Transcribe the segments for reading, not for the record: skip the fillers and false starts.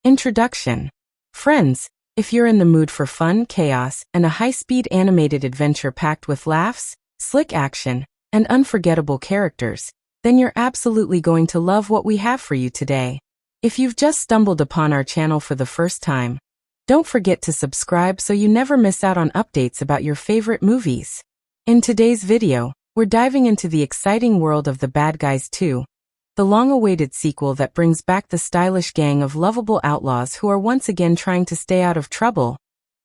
Introduction. Friends, if you're in the mood for fun, chaos, and a high-speed animated adventure packed with laughs, slick action, and unforgettable characters, then you're absolutely going to love what we have for you today. If you've just stumbled upon our channel for the first time, don't forget to subscribe so you never miss out on updates about your favorite movies. In today's video, we're diving into the exciting world of The Bad Guys 2, the long-awaited sequel that brings back the stylish gang of lovable outlaws who are once again trying to stay out of trouble,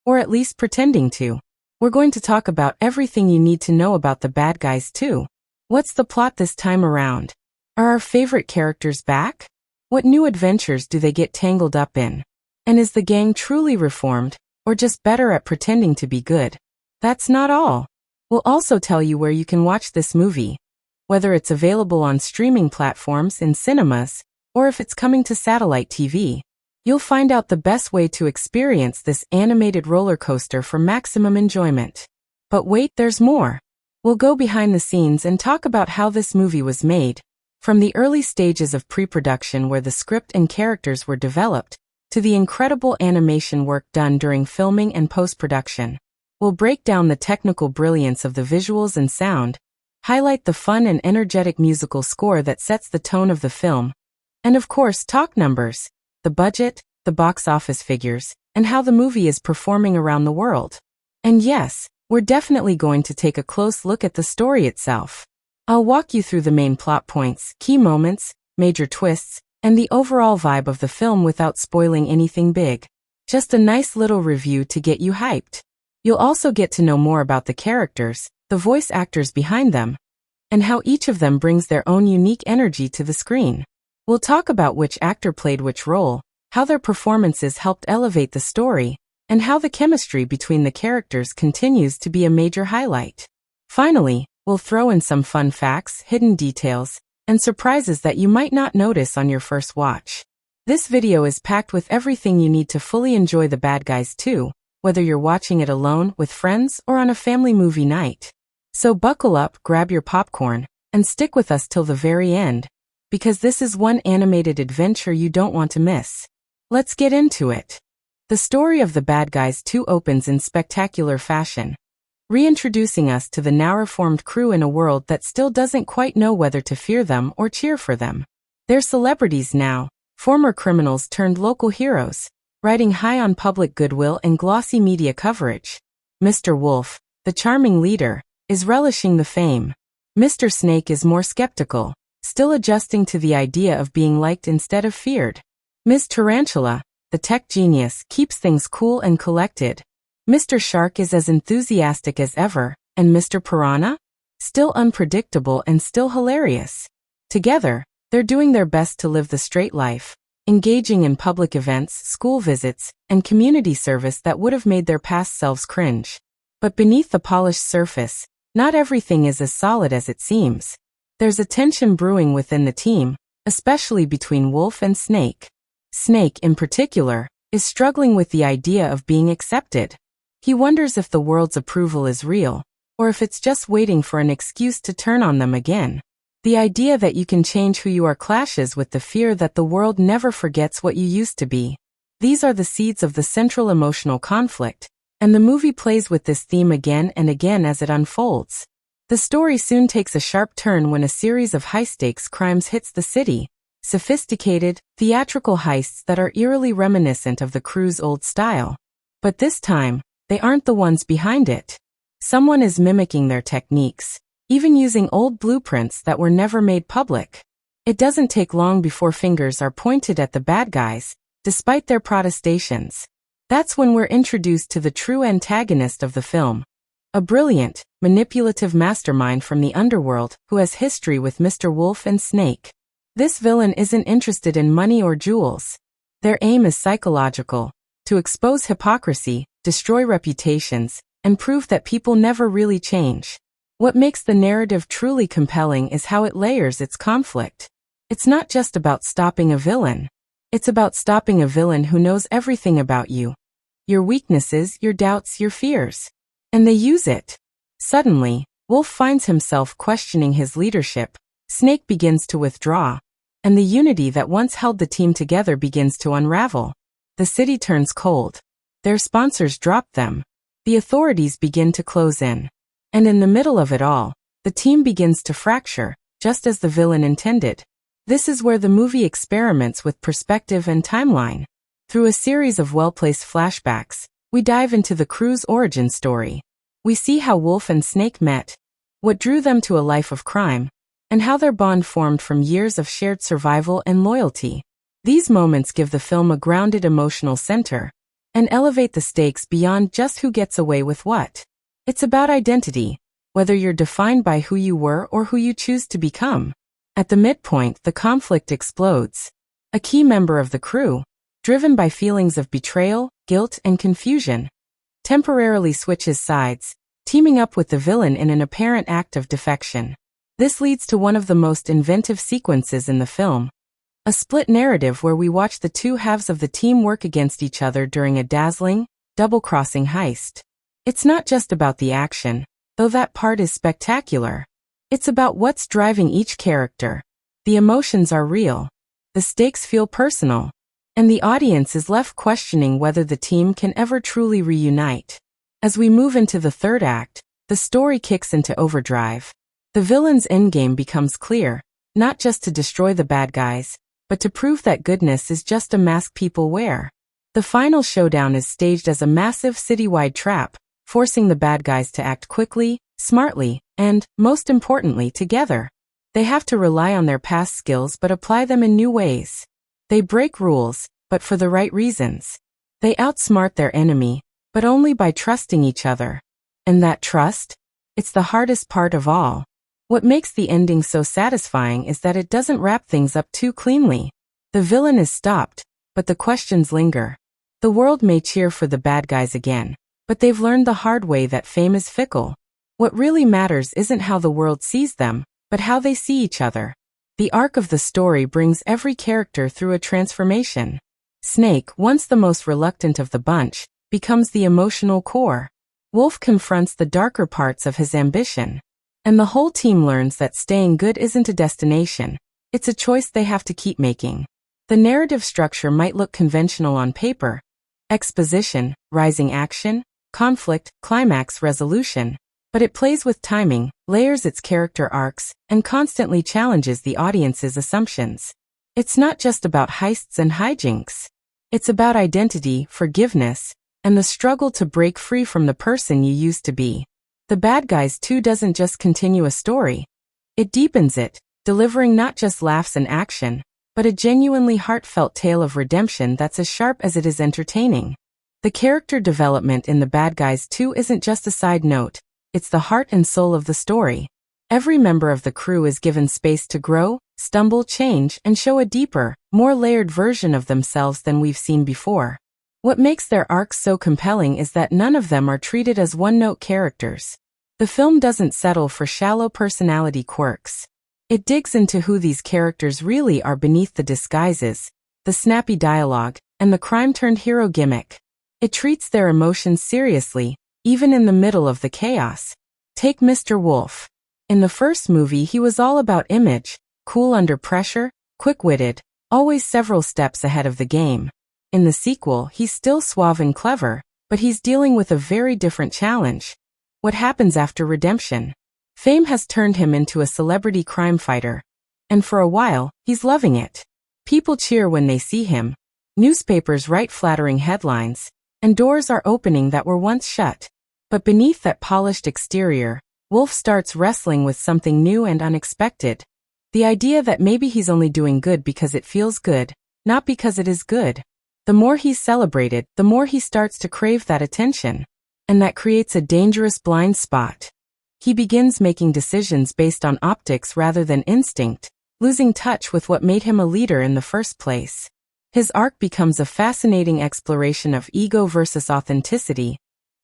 or at least pretending to. We're going to talk about everything you need to know about The Bad Guys 2. What's the plot this time around? Are our favorite characters back? What new adventures do they get tangled up in? And is the gang truly reformed, or just better at pretending to be good? That's not all. We'll also tell you where you can watch this movie, whether it's available on streaming platforms in cinemas, or if it's coming to satellite TV. You'll find out the best way to experience this animated roller coaster for maximum enjoyment. But wait, there's more. We'll go behind the scenes and talk about how this movie was made, from the early stages of pre-production where the script and characters were developed, to the incredible animation work done during filming and post-production. We'll break down the technical brilliance of the visuals and sound, highlight the fun and energetic musical score that sets the tone of the film, and of course talk numbers, the budget, the box office figures, and how the movie is performing around the world. And yes, we're definitely going to take a close look at the story itself. I'll walk you through the main plot points, key moments, major twists, and the overall vibe of the film without spoiling anything big. Just a nice little review to get you hyped. You'll also get to know more about the characters, the voice actors behind them, and how each of them brings their own unique energy to the screen. We'll talk about which actor played which role, how their performances helped elevate the story, and how the chemistry between the characters continues to be a major highlight. Finally, we'll throw in some fun facts, hidden details, and surprises that you might not notice on your first watch. This video is packed with everything you need to fully enjoy The Bad Guys 2, whether you're watching it alone, with friends, or on a family movie night. So buckle up, grab your popcorn, and stick with us till the very end, because this is one animated adventure you don't want to miss. Let's get into it. The story of The Bad Guys 2 opens in spectacular fashion, reintroducing us to the now-reformed crew in a world that still doesn't quite know whether to fear them or cheer for them. They're celebrities now, former criminals turned local heroes, riding high on public goodwill and glossy media coverage. Mr. Wolf, the charming leader, is relishing the fame. Mr. Snake is more skeptical, still adjusting to the idea of being liked instead of feared. Ms. Tarantula, the tech genius, keeps things cool and collected. Mr. Shark is as enthusiastic as ever, and Mr. Piranha? Still unpredictable and still hilarious. Together, they're doing their best to live the straight life, engaging in public events, school visits, and community service that would have made their past selves cringe. But beneath the polished surface, not everything is as solid as it seems. There's a tension brewing within the team, especially between Wolf and Snake. Snake, in particular, is struggling with the idea of being accepted. He wonders if the world's approval is real, or if it's just waiting for an excuse to turn on them again. The idea that you can change who you are clashes with the fear that the world never forgets what you used to be. These are the seeds of the central emotional conflict, and the movie plays with this theme again and again as it unfolds. The story soon takes a sharp turn when a series of high-stakes crimes hits the city, sophisticated, theatrical heists that are eerily reminiscent of the crew's old style. But this time, they aren't the ones behind it. Someone is mimicking their techniques, even using old blueprints that were never made public. It doesn't take long before fingers are pointed at the bad guys, despite their protestations. That's when we're introduced to the true antagonist of the film, a brilliant, manipulative mastermind from the underworld who has history with Mr. Wolf and Snake. This villain isn't interested in money or jewels. Their aim is psychological, to expose hypocrisy, destroy reputations, and prove that people never really change. What makes the narrative truly compelling is how it layers its conflict. It's not just about stopping a villain. It's about stopping a villain who knows everything about you, your weaknesses, your doubts, your fears. And they use it. Suddenly, Wolf finds himself questioning his leadership, Snake begins to withdraw, and the unity that once held the team together begins to unravel. the city turns cold. Their sponsors drop them. The authorities begin to close in. And in the middle of it all, the team begins to fracture, just as the villain intended. This is where the movie experiments with perspective and timeline. Through a series of well-placed flashbacks, we dive into the crew's origin story. We see how Wolf and Snake met, what drew them to a life of crime, and how their bond formed from years of shared survival and loyalty. These moments give the film a grounded emotional center and elevate the stakes beyond just who gets away with what. It's about identity, whether you're defined by who you were or who you choose to become. At the midpoint, the conflict explodes. A key member of the crew, driven by feelings of betrayal, guilt, and confusion, temporarily switches sides, teaming up with the villain in an apparent act of defection. This leads to one of the most inventive sequences in the film. A split narrative where we watch the two halves of the team work against each other during a dazzling, double-crossing heist. It's not just about the action, though that part is spectacular. It's about what's driving each character. The emotions are real. The stakes feel personal. And the audience is left questioning whether the team can ever truly reunite. As we move into the third act, the story kicks into overdrive. The villain's endgame becomes clear, not just to destroy the bad guys, but to prove that goodness is just a mask people wear. The final showdown is staged as a massive citywide trap, forcing the bad guys to act quickly, smartly, and, most importantly, together. They have to rely on their past skills but apply them in new ways. They break rules, but for the right reasons. They outsmart their enemy, but only by trusting each other. And that trust? It's the hardest part of all. What makes the ending so satisfying is that it doesn't wrap things up too cleanly. The villain is stopped, but the questions linger. The world may cheer for the bad guys again, but they've learned the hard way that fame is fickle. What really matters isn't how the world sees them, but how they see each other. The arc of the story brings every character through a transformation. Snake, once the most reluctant of the bunch, becomes the emotional core. Wolf confronts the darker parts of his ambition. And the whole team learns that staying good isn't a destination, it's a choice they have to keep making. The narrative structure might look conventional on paper. Exposition, rising action, conflict, climax, resolution. But it plays with timing, layers its character arcs, and constantly challenges the audience's assumptions. It's not just about heists and hijinks. It's about identity, forgiveness, and the struggle to break free from the person you used to be. The Bad Guys 2 doesn't just continue a story. It deepens it, delivering not just laughs and action, but a genuinely heartfelt tale of redemption that's as sharp as it is entertaining. The character development in The Bad Guys 2 isn't just a side note, it's the heart and soul of the story. Every member of the crew is given space to grow, stumble, change, and show a deeper, more layered version of themselves than we've seen before. What makes their arcs so compelling is that none of them are treated as one-note characters. The film doesn't settle for shallow personality quirks. It digs into who these characters really are beneath the disguises, the snappy dialogue, and the crime-turned-hero gimmick. It treats their emotions seriously, even in the middle of the chaos. Take Mr. Wolf. In the first movie, he was all about image, cool under pressure, quick-witted, always several steps ahead of the game. In the sequel, he's still suave and clever, but he's dealing with a very different challenge. What happens after redemption? Fame has turned him into a celebrity crime fighter. And for a while, he's loving it. People cheer when they see him. Newspapers write flattering headlines, and doors are opening that were once shut. But beneath that polished exterior, Wolf starts wrestling with something new and unexpected. The idea that maybe he's only doing good because it feels good, not because it is good. The more he's celebrated, the more he starts to crave that attention. And that creates a dangerous blind spot. He begins making decisions based on optics rather than instinct, losing touch with what made him a leader in the first place. His arc becomes a fascinating exploration of ego versus authenticity,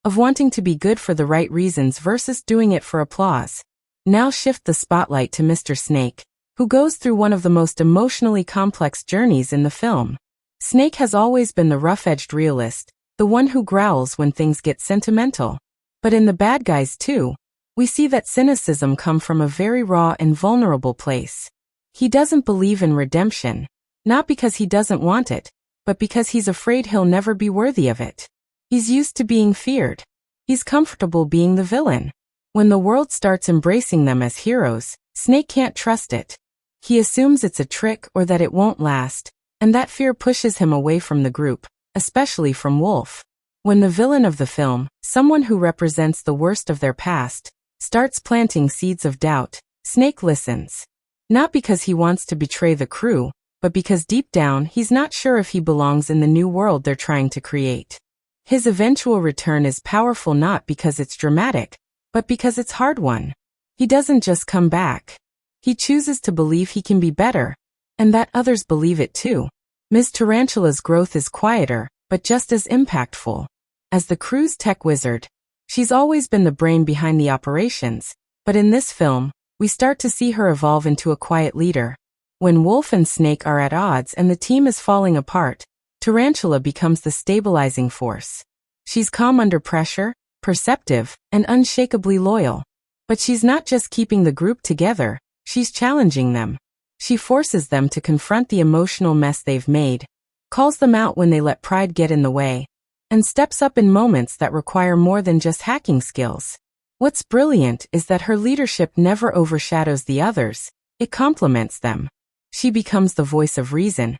of wanting to be good for the right reasons versus doing it for applause. Now shift the spotlight to Mr. Snake, who goes through one of the most emotionally complex journeys in the film. Snake has always been the rough-edged realist, the one who growls when things get sentimental. But in The Bad Guys 2, we see that cynicism come from a very raw and vulnerable place. He doesn't believe in redemption, not because he doesn't want it, but because he's afraid he'll never be worthy of it. He's used to being feared. He's comfortable being the villain. When the world starts embracing them as heroes, Snake can't trust it. He assumes it's a trick or that it won't last, and that fear pushes him away from the group, especially from Wolf. When the villain of the film, someone who represents the worst of their past, starts planting seeds of doubt, Snake listens. Not because he wants to betray the crew, but because deep down he's not sure if he belongs in the new world they're trying to create. His eventual return is powerful not because it's dramatic, but because it's hard-won. He doesn't just come back. He chooses to believe he can be better, and that others believe it too. Ms. Tarantula's growth is quieter, but just as impactful. As the crew's tech wizard, she's always been the brain behind the operations, but in this film, we start to see her evolve into a quiet leader. When Wolf and Snake are at odds and the team is falling apart, Tarantula becomes the stabilizing force. She's calm under pressure, perceptive, and unshakably loyal. But she's not just keeping the group together, she's challenging them. She forces them to confront the emotional mess they've made, calls them out when they let pride get in the way, and steps up in moments that require more than just hacking skills. What's brilliant is that her leadership never overshadows the others, it complements them. She becomes the voice of reason,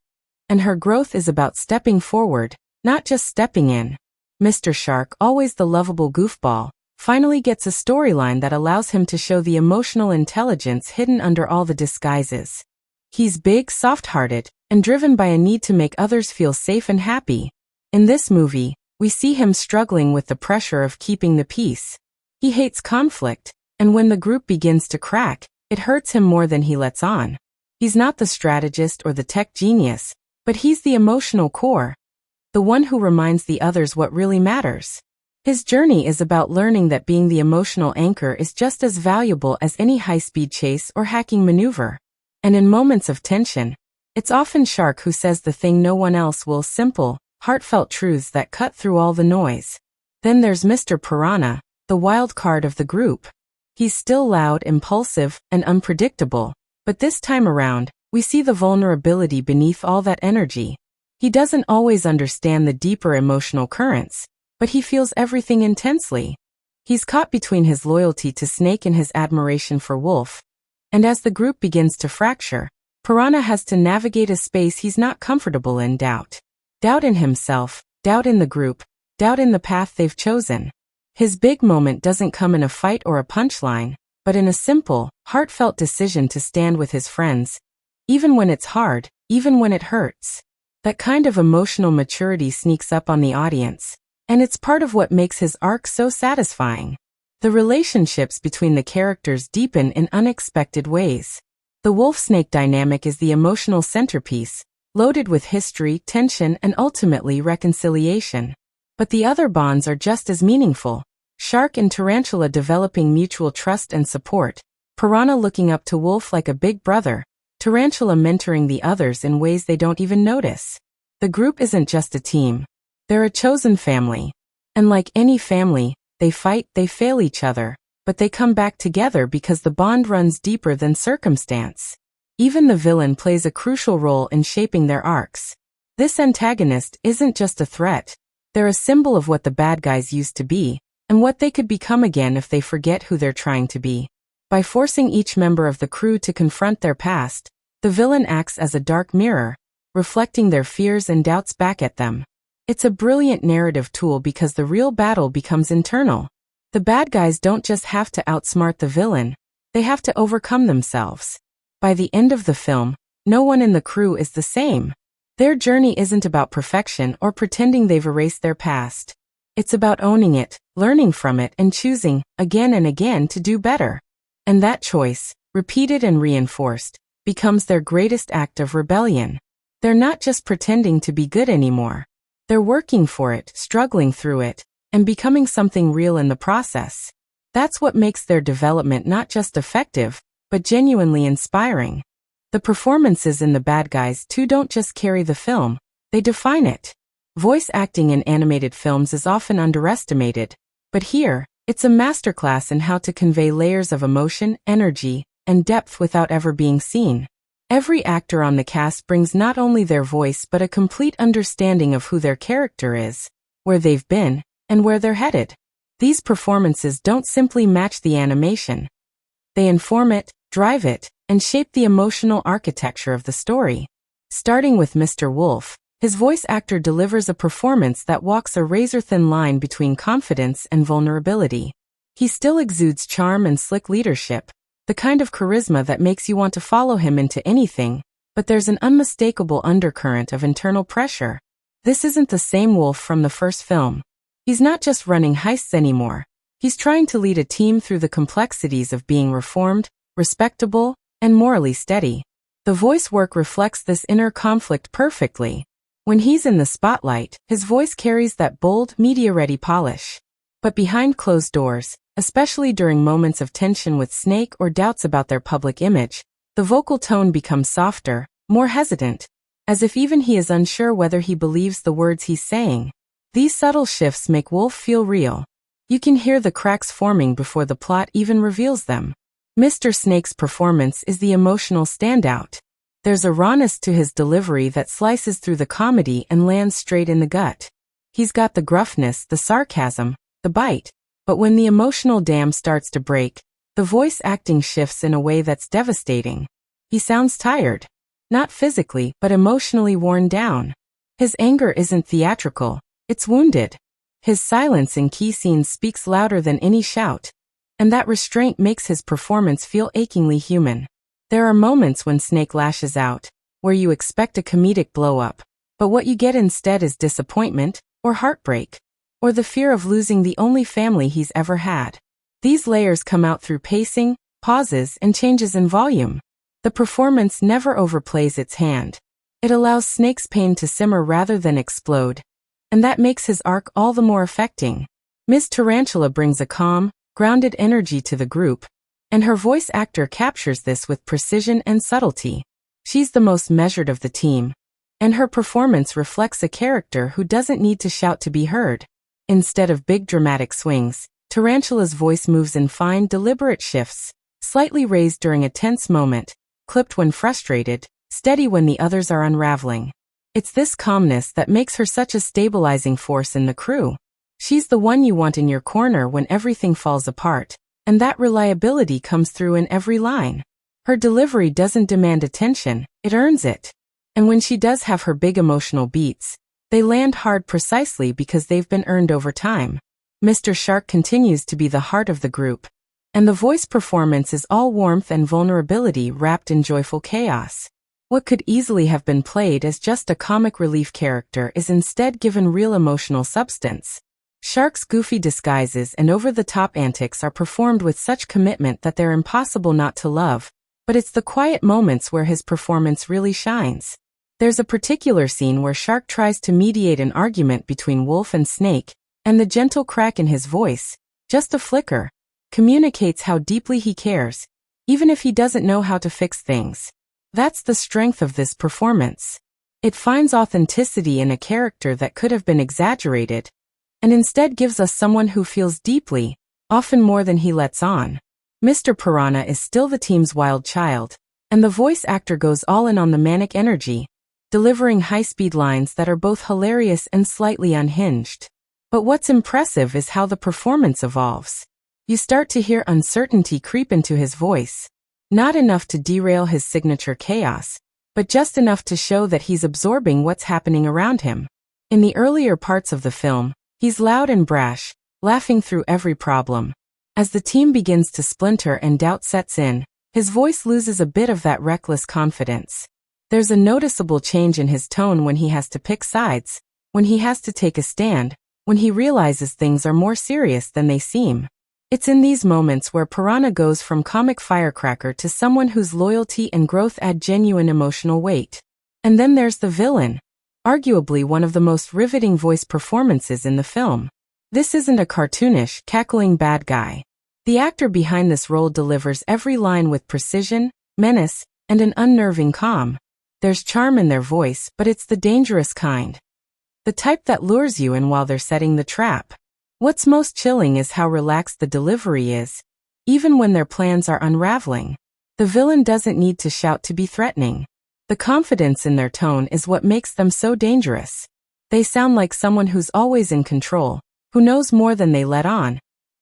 and her growth is about stepping forward, not just stepping in. Mr. Shark, always the lovable goofball, finally gets a storyline that allows him to show the emotional intelligence hidden under all the disguises. He's big, soft-hearted, and driven by a need to make others feel safe and happy. In this movie, we see him struggling with the pressure of keeping the peace. He hates conflict, and when the group begins to crack, it hurts him more than he lets on. He's not the strategist or the tech genius, but he's the emotional core, the one who reminds the others what really matters. His journey is about learning that being the emotional anchor is just as valuable as any high-speed chase or hacking maneuver. And in moments of tension, it's often Shark who says the thing no one else will, simple, heartfelt truths that cut through all the noise. Then there's Mr. Piranha, the wild card of the group. He's still loud, impulsive, and unpredictable, but this time around, we see the vulnerability beneath all that energy. He doesn't always understand the deeper emotional currents, but he feels everything intensely. He's caught between his loyalty to Snake and his admiration for Wolf. And as the group begins to fracture, Piranha has to navigate a space he's not comfortable in: doubt. Doubt in himself, doubt in the group, doubt in the path they've chosen. His big moment doesn't come in a fight or a punchline, but in a simple, heartfelt decision to stand with his friends, even when it's hard, even when it hurts. That kind of emotional maturity sneaks up on the audience, and it's part of what makes his arc so satisfying. The relationships between the characters deepen in unexpected ways. The Wolf-Snake dynamic is the emotional centerpiece, loaded with history, tension, and ultimately reconciliation. But the other bonds are just as meaningful. Shark and Tarantula developing mutual trust and support, Piranha looking up to Wolf like a big brother, Tarantula mentoring the others in ways they don't even notice. The group isn't just a team. They're a chosen family. And like any family, they fight, they fail each other, but they come back together because the bond runs deeper than circumstance. Even the villain plays a crucial role in shaping their arcs. This antagonist isn't just a threat. They're a symbol of what the bad guys used to be, and what they could become again if they forget who they're trying to be. By forcing each member of the crew to confront their past, the villain acts as a dark mirror, reflecting their fears and doubts back at them. It's a brilliant narrative tool because the real battle becomes internal. The bad guys don't just have to outsmart the villain, they have to overcome themselves. By the end of the film, no one in the crew is the same. Their journey isn't about perfection or pretending they've erased their past. It's about owning it, learning from it, and choosing, again and again, to do better. And that choice, repeated and reinforced, becomes their greatest act of rebellion. They're not just pretending to be good anymore. They're working for it, struggling through it, and becoming something real in the process. That's what makes their development not just effective, but genuinely inspiring. The performances in The Bad Guys 2 don't just carry the film, they define it. Voice acting in animated films is often underestimated, but here, it's a masterclass in how to convey layers of emotion, energy, and depth without ever being seen. Every actor on the cast brings not only their voice but a complete understanding of who their character is, where they've been, and where they're headed. These performances don't simply match the animation. They inform it, drive it, and shape the emotional architecture of the story. Starting with Mr. Wolf, his voice actor delivers a performance that walks a razor-thin line between confidence and vulnerability. He still exudes charm and slick leadership, the kind of charisma that makes you want to follow him into anything, but there's an unmistakable undercurrent of internal pressure. This isn't the same Wolf from the first film. He's not just running heists anymore. He's trying to lead a team through the complexities of being reformed, respectable, and morally steady. The voice work reflects this inner conflict perfectly. When he's in the spotlight, his voice carries that bold, media-ready polish. But behind closed doors, especially during moments of tension with Snake or doubts about their public image, the vocal tone becomes softer, more hesitant, as if even he is unsure whether he believes the words he's saying. These subtle shifts make Wolf feel real. You can hear the cracks forming before the plot even reveals them. Mr. Snake's performance is the emotional standout. There's a rawness to his delivery that slices through the comedy and lands straight in the gut. He's got the gruffness, the sarcasm, the bite, but when the emotional dam starts to break, the voice acting shifts in a way that's devastating. He sounds tired. Not physically, but emotionally worn down. His anger isn't theatrical, it's wounded. His silence in key scenes speaks louder than any shout, and that restraint makes his performance feel achingly human. There are moments when Snake lashes out, where you expect a comedic blow-up, but what you get instead is disappointment, or heartbreak, or the fear of losing the only family he's ever had. These layers come out through pacing, pauses, and changes in volume. The performance never overplays its hand. It allows Snake's pain to simmer rather than explode, and that makes his arc all the more affecting. Ms. Tarantula brings a calm, grounded energy to the group, and her voice actor captures this with precision and subtlety. She's the most measured of the team, and her performance reflects a character who doesn't need to shout to be heard. Instead of big dramatic swings, Tarantula's voice moves in fine, deliberate shifts, slightly raised during a tense moment, clipped when frustrated, steady when the others are unraveling. It's this calmness that makes her such a stabilizing force in the crew. She's the one you want in your corner when everything falls apart, and that reliability comes through in every line. Her delivery doesn't demand attention, it earns it. And when she does have her big emotional beats, they land hard precisely because they've been earned over time. Mr. Shark continues to be the heart of the group, and the voice performance is all warmth and vulnerability wrapped in joyful chaos. What could easily have been played as just a comic relief character is instead given real emotional substance. Shark's goofy disguises and over-the-top antics are performed with such commitment that they're impossible not to love, but it's the quiet moments where his performance really shines. There's a particular scene where Shark tries to mediate an argument between Wolf and Snake, and the gentle crack in his voice, just a flicker, communicates how deeply he cares, even if he doesn't know how to fix things. That's the strength of this performance. It finds authenticity in a character that could have been exaggerated, and instead gives us someone who feels deeply, often more than he lets on. Mr. Piranha is still the team's wild child, and the voice actor goes all in on the manic energy, delivering high-speed lines that are both hilarious and slightly unhinged. But what's impressive is how the performance evolves. You start to hear uncertainty creep into his voice. Not enough to derail his signature chaos, but just enough to show that he's absorbing what's happening around him. In the earlier parts of the film, he's loud and brash, laughing through every problem. As the team begins to splinter and doubt sets in, his voice loses a bit of that reckless confidence. There's a noticeable change in his tone when he has to pick sides, when he has to take a stand, when he realizes things are more serious than they seem. It's in these moments where Piranha goes from comic firecracker to someone whose loyalty and growth add genuine emotional weight. And then there's the villain, arguably one of the most riveting voice performances in the film. This isn't a cartoonish, cackling bad guy. The actor behind this role delivers every line with precision, menace, and an unnerving calm. There's charm in their voice, but it's the dangerous kind. The type that lures you in while they're setting the trap. What's most chilling is how relaxed the delivery is, even when their plans are unraveling. The villain doesn't need to shout to be threatening. The confidence in their tone is what makes them so dangerous. They sound like someone who's always in control, who knows more than they let on,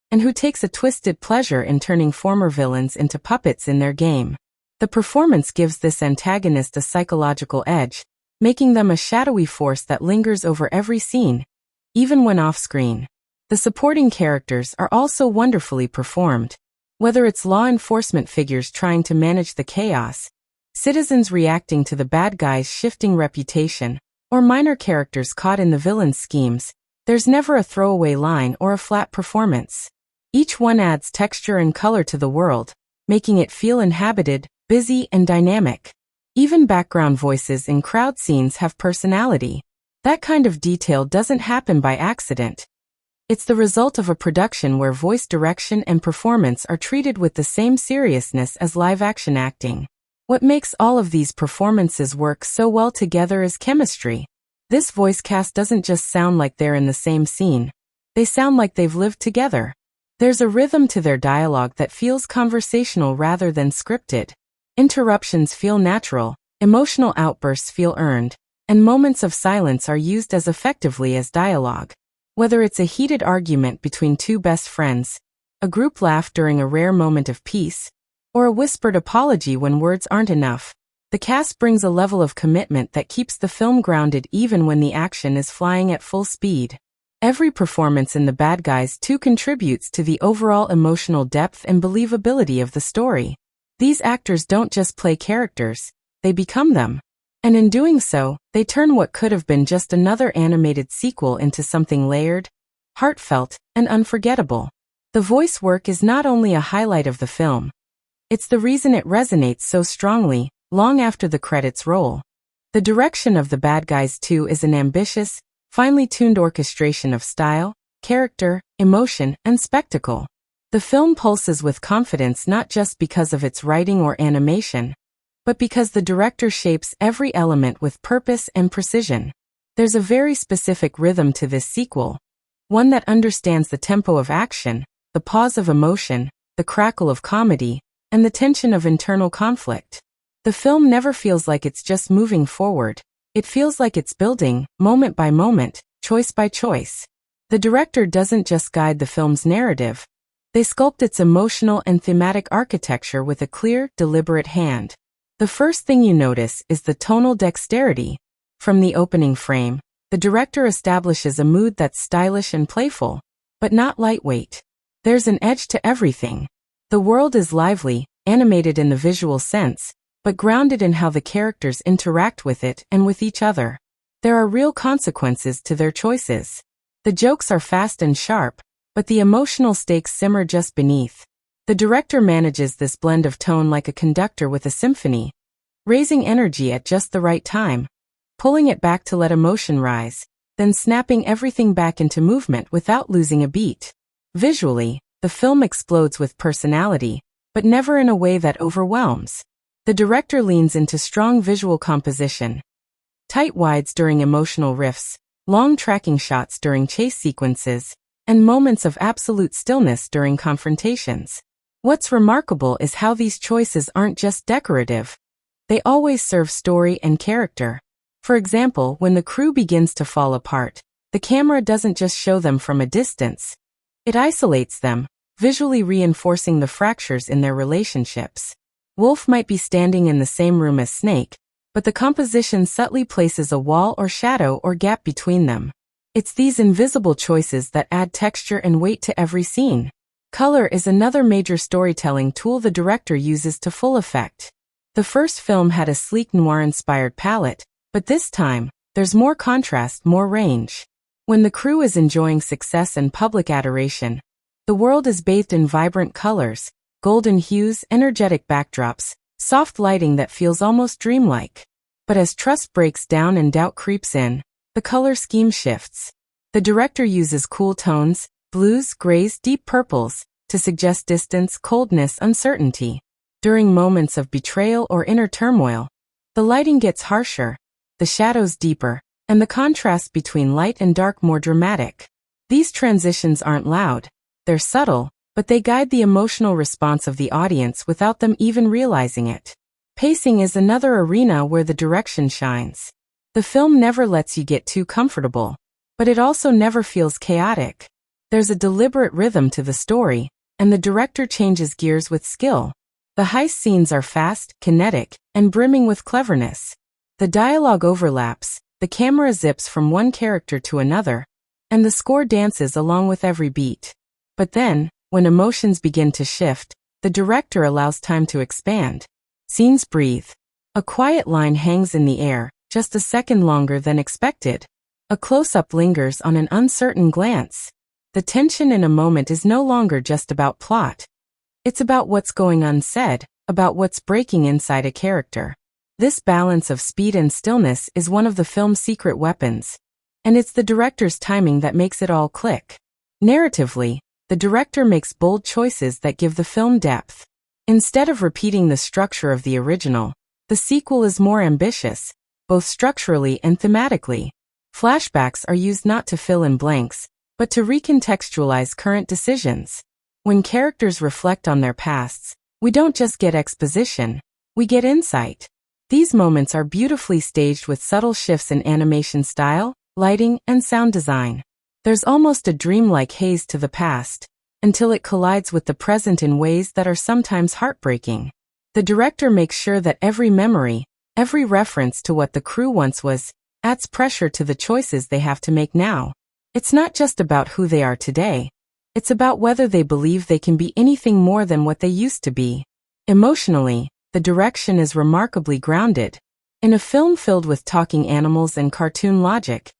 and who takes a twisted pleasure in turning former villains into puppets in their game. The performance gives this antagonist a psychological edge, making them a shadowy force that lingers over every scene, even when off-screen. The supporting characters are also wonderfully performed. Whether it's law enforcement figures trying to manage the chaos, citizens reacting to the bad guys' shifting reputation, or minor characters caught in the villain's schemes, there's never a throwaway line or a flat performance. Each one adds texture and color to the world, making it feel inhabited, busy, and dynamic. Even background voices in crowd scenes have personality. That kind of detail doesn't happen by accident. It's the result of a production where voice direction and performance are treated with the same seriousness as live-action acting. What makes all of these performances work so well together is chemistry. This voice cast doesn't just sound like they're in the same scene. They sound like they've lived together. There's a rhythm to their dialogue that feels conversational rather than scripted. Interruptions feel natural, emotional outbursts feel earned, and moments of silence are used as effectively as dialogue. Whether it's a heated argument between two best friends, a group laugh during a rare moment of peace, or a whispered apology when words aren't enough, the cast brings a level of commitment that keeps the film grounded even when the action is flying at full speed. Every performance in The Bad Guys 2 contributes to the overall emotional depth and believability of the story. These actors don't just play characters, they become them. And in doing so, they turn what could have been just another animated sequel into something layered, heartfelt, and unforgettable. The voice work is not only a highlight of the film, it's the reason it resonates so strongly, long after the credits roll. The direction of The Bad Guys 2 is an ambitious, finely tuned orchestration of style, character, emotion, and spectacle. The film pulses with confidence not just because of its writing or animation, but because the director shapes every element with purpose and precision. There's a very specific rhythm to this sequel, one that understands the tempo of action, the pause of emotion, the crackle of comedy, and the tension of internal conflict. The film never feels like it's just moving forward. It feels like it's building, moment by moment, choice by choice. The director doesn't just guide the film's narrative. They sculpt its emotional and thematic architecture with a clear, deliberate hand. The first thing you notice is the tonal dexterity. From the opening frame, the director establishes a mood that's stylish and playful, but not lightweight. There's an edge to everything. The world is lively, animated in the visual sense, but grounded in how the characters interact with it and with each other. There are real consequences to their choices. The jokes are fast and sharp, but the emotional stakes simmer just beneath. The director manages this blend of tone like a conductor with a symphony, raising energy at just the right time, pulling it back to let emotion rise, then snapping everything back into movement without losing a beat. Visually, the film explodes with personality, but never in a way that overwhelms. The director leans into strong visual composition. Tight wides during emotional riffs, long tracking shots during chase sequences, and moments of absolute stillness during confrontations. What's remarkable is how these choices aren't just decorative. They always serve story and character. For example, when the crew begins to fall apart, the camera doesn't just show them from a distance. It isolates them, visually reinforcing the fractures in their relationships. Wolf might be standing in the same room as Snake, but the composition subtly places a wall or shadow or gap between them. It's these invisible choices that add texture and weight to every scene. Color is another major storytelling tool the director uses to full effect. The first film had a sleek noir-inspired palette, but this time, there's more contrast, more range. When the crew is enjoying success and public adoration, the world is bathed in vibrant colors, golden hues, energetic backdrops, soft lighting that feels almost dreamlike. But as trust breaks down and doubt creeps in, the color scheme shifts. The director uses cool tones, blues, grays, deep purples, to suggest distance, coldness, uncertainty. During moments of betrayal or inner turmoil, the lighting gets harsher, the shadows deeper, and the contrast between light and dark more dramatic. These transitions aren't loud, they're subtle, but they guide the emotional response of the audience without them even realizing it. Pacing is another arena where the direction shines. The film never lets you get too comfortable, but it also never feels chaotic. There's a deliberate rhythm to the story, and the director changes gears with skill. The heist scenes are fast, kinetic, and brimming with cleverness. The dialogue overlaps, the camera zips from one character to another, and the score dances along with every beat. But then, when emotions begin to shift, the director allows time to expand. Scenes breathe. A quiet line hangs in the air, just a second longer than expected. A close-up lingers on an uncertain glance. The tension in a moment is no longer just about plot. It's about what's going unsaid, about what's breaking inside a character. This balance of speed and stillness is one of the film's secret weapons, and it's the director's timing that makes it all click. Narratively, the director makes bold choices that give the film depth. Instead of repeating the structure of the original, the sequel is more ambitious, both structurally and thematically. Flashbacks are used not to fill in blanks, but to recontextualize current decisions. When characters reflect on their pasts, we don't just get exposition, we get insight. These moments are beautifully staged with subtle shifts in animation style, lighting, and sound design. There's almost a dreamlike haze to the past, until it collides with the present in ways that are sometimes heartbreaking. The director makes sure that every memory, every reference to what the crew once was, adds pressure to the choices they have to make now. It's not just about who they are today. It's about whether they believe they can be anything more than what they used to be. Emotionally, the direction is remarkably grounded. In a film filled with talking animals and cartoon logic,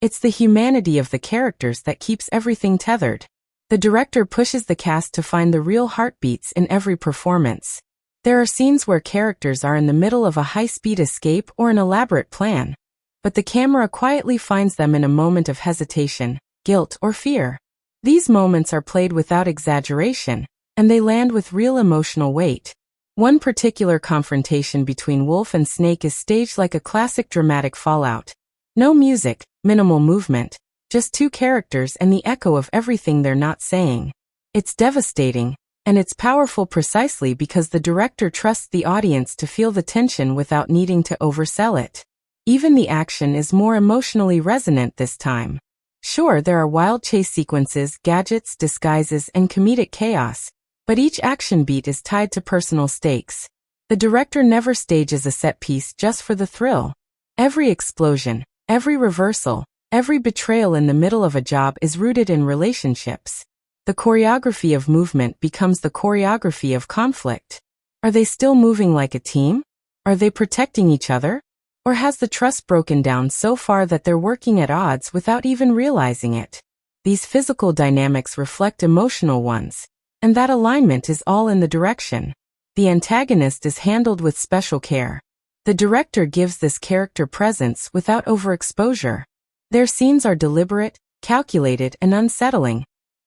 it's the humanity of the characters that keeps everything tethered. The director pushes the cast to find the real heartbeats in every performance. There are scenes where characters are in the middle of a high-speed escape or an elaborate plan, but the camera quietly finds them in a moment of hesitation, guilt, or fear. These moments are played without exaggeration, and they land with real emotional weight. One particular confrontation between Wolf and Snake is staged like a classic dramatic fallout. No music, minimal movement, just two characters and the echo of everything they're not saying. It's devastating, and it's powerful precisely because the director trusts the audience to feel the tension without needing to oversell it. Even the action is more emotionally resonant this time. Sure, there are wild chase sequences, gadgets, disguises, and comedic chaos, but each action beat is tied to personal stakes. The director never stages a set piece just for the thrill. Every explosion, every reversal, every betrayal in the middle of a job is rooted in relationships. The choreography of movement becomes the choreography of conflict. Are they still moving like a team? Are they protecting each other? Or has the trust broken down so far that they're working at odds without even realizing it? These physical dynamics reflect emotional ones, and that alignment is all in the direction. The antagonist is handled with special care. The director gives this character presence without overexposure. Their scenes are deliberate, calculated, and unsettling,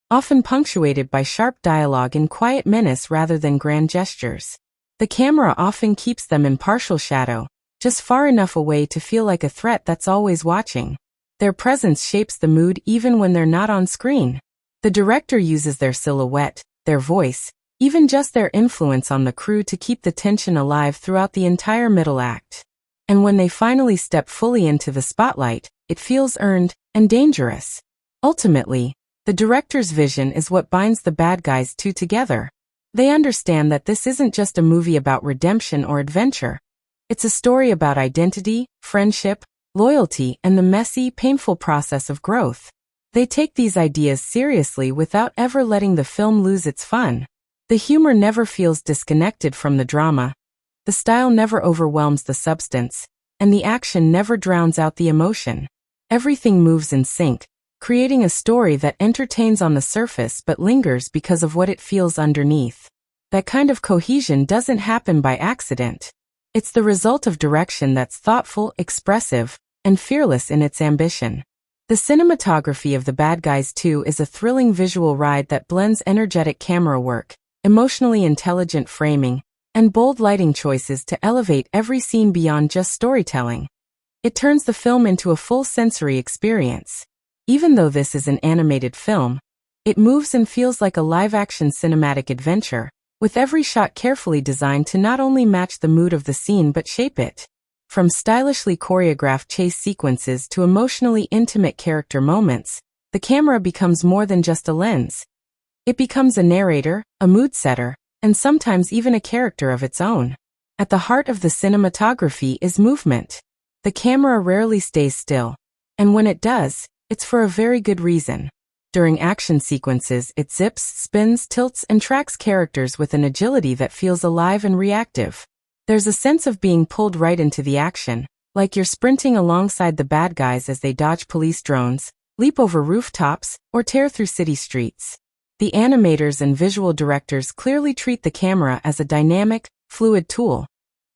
often punctuated by sharp dialogue and quiet menace rather than grand gestures. The camera often keeps them in partial shadow, just far enough away to feel like a threat that's always watching. Their presence shapes the mood even when they're not on screen. The director uses their silhouette, their voice, even just their influence on the crew to keep the tension alive throughout the entire middle act. And when they finally step fully into the spotlight, it feels earned and dangerous. Ultimately, the director's vision is what binds the bad guys two together. They understand that this isn't just a movie about redemption or adventure. It's a story about identity, friendship, loyalty, and the messy, painful process of growth. They take these ideas seriously without ever letting the film lose its fun. The humor never feels disconnected from the drama. The style never overwhelms the substance, and the action never drowns out the emotion. Everything moves in sync, creating a story that entertains on the surface but lingers because of what it feels underneath. That kind of cohesion doesn't happen by accident. It's the result of direction that's thoughtful, expressive, and fearless in its ambition. The cinematography of The Bad Guys 2 is a thrilling visual ride that blends energetic camera work, emotionally intelligent framing, and bold lighting choices to elevate every scene beyond just storytelling. It turns the film into a full sensory experience. Even though this is an animated film, It moves and feels like a live-action cinematic adventure, with every shot carefully designed to not only match the mood of the scene but shape it. From stylishly choreographed chase sequences to emotionally intimate character moments, the camera becomes more than just a lens. It becomes a narrator, a mood setter, and sometimes even a character of its own. At the heart of the cinematography is movement. The camera rarely stays still, and when it does, it's for a very good reason. During action sequences, it zips, spins, tilts, and tracks characters with an agility that feels alive and reactive. There's a sense of being pulled right into the action, like you're sprinting alongside the bad guys as they dodge police drones, leap over rooftops, or tear through city streets. The animators and visual directors clearly treat the camera as a dynamic, fluid tool.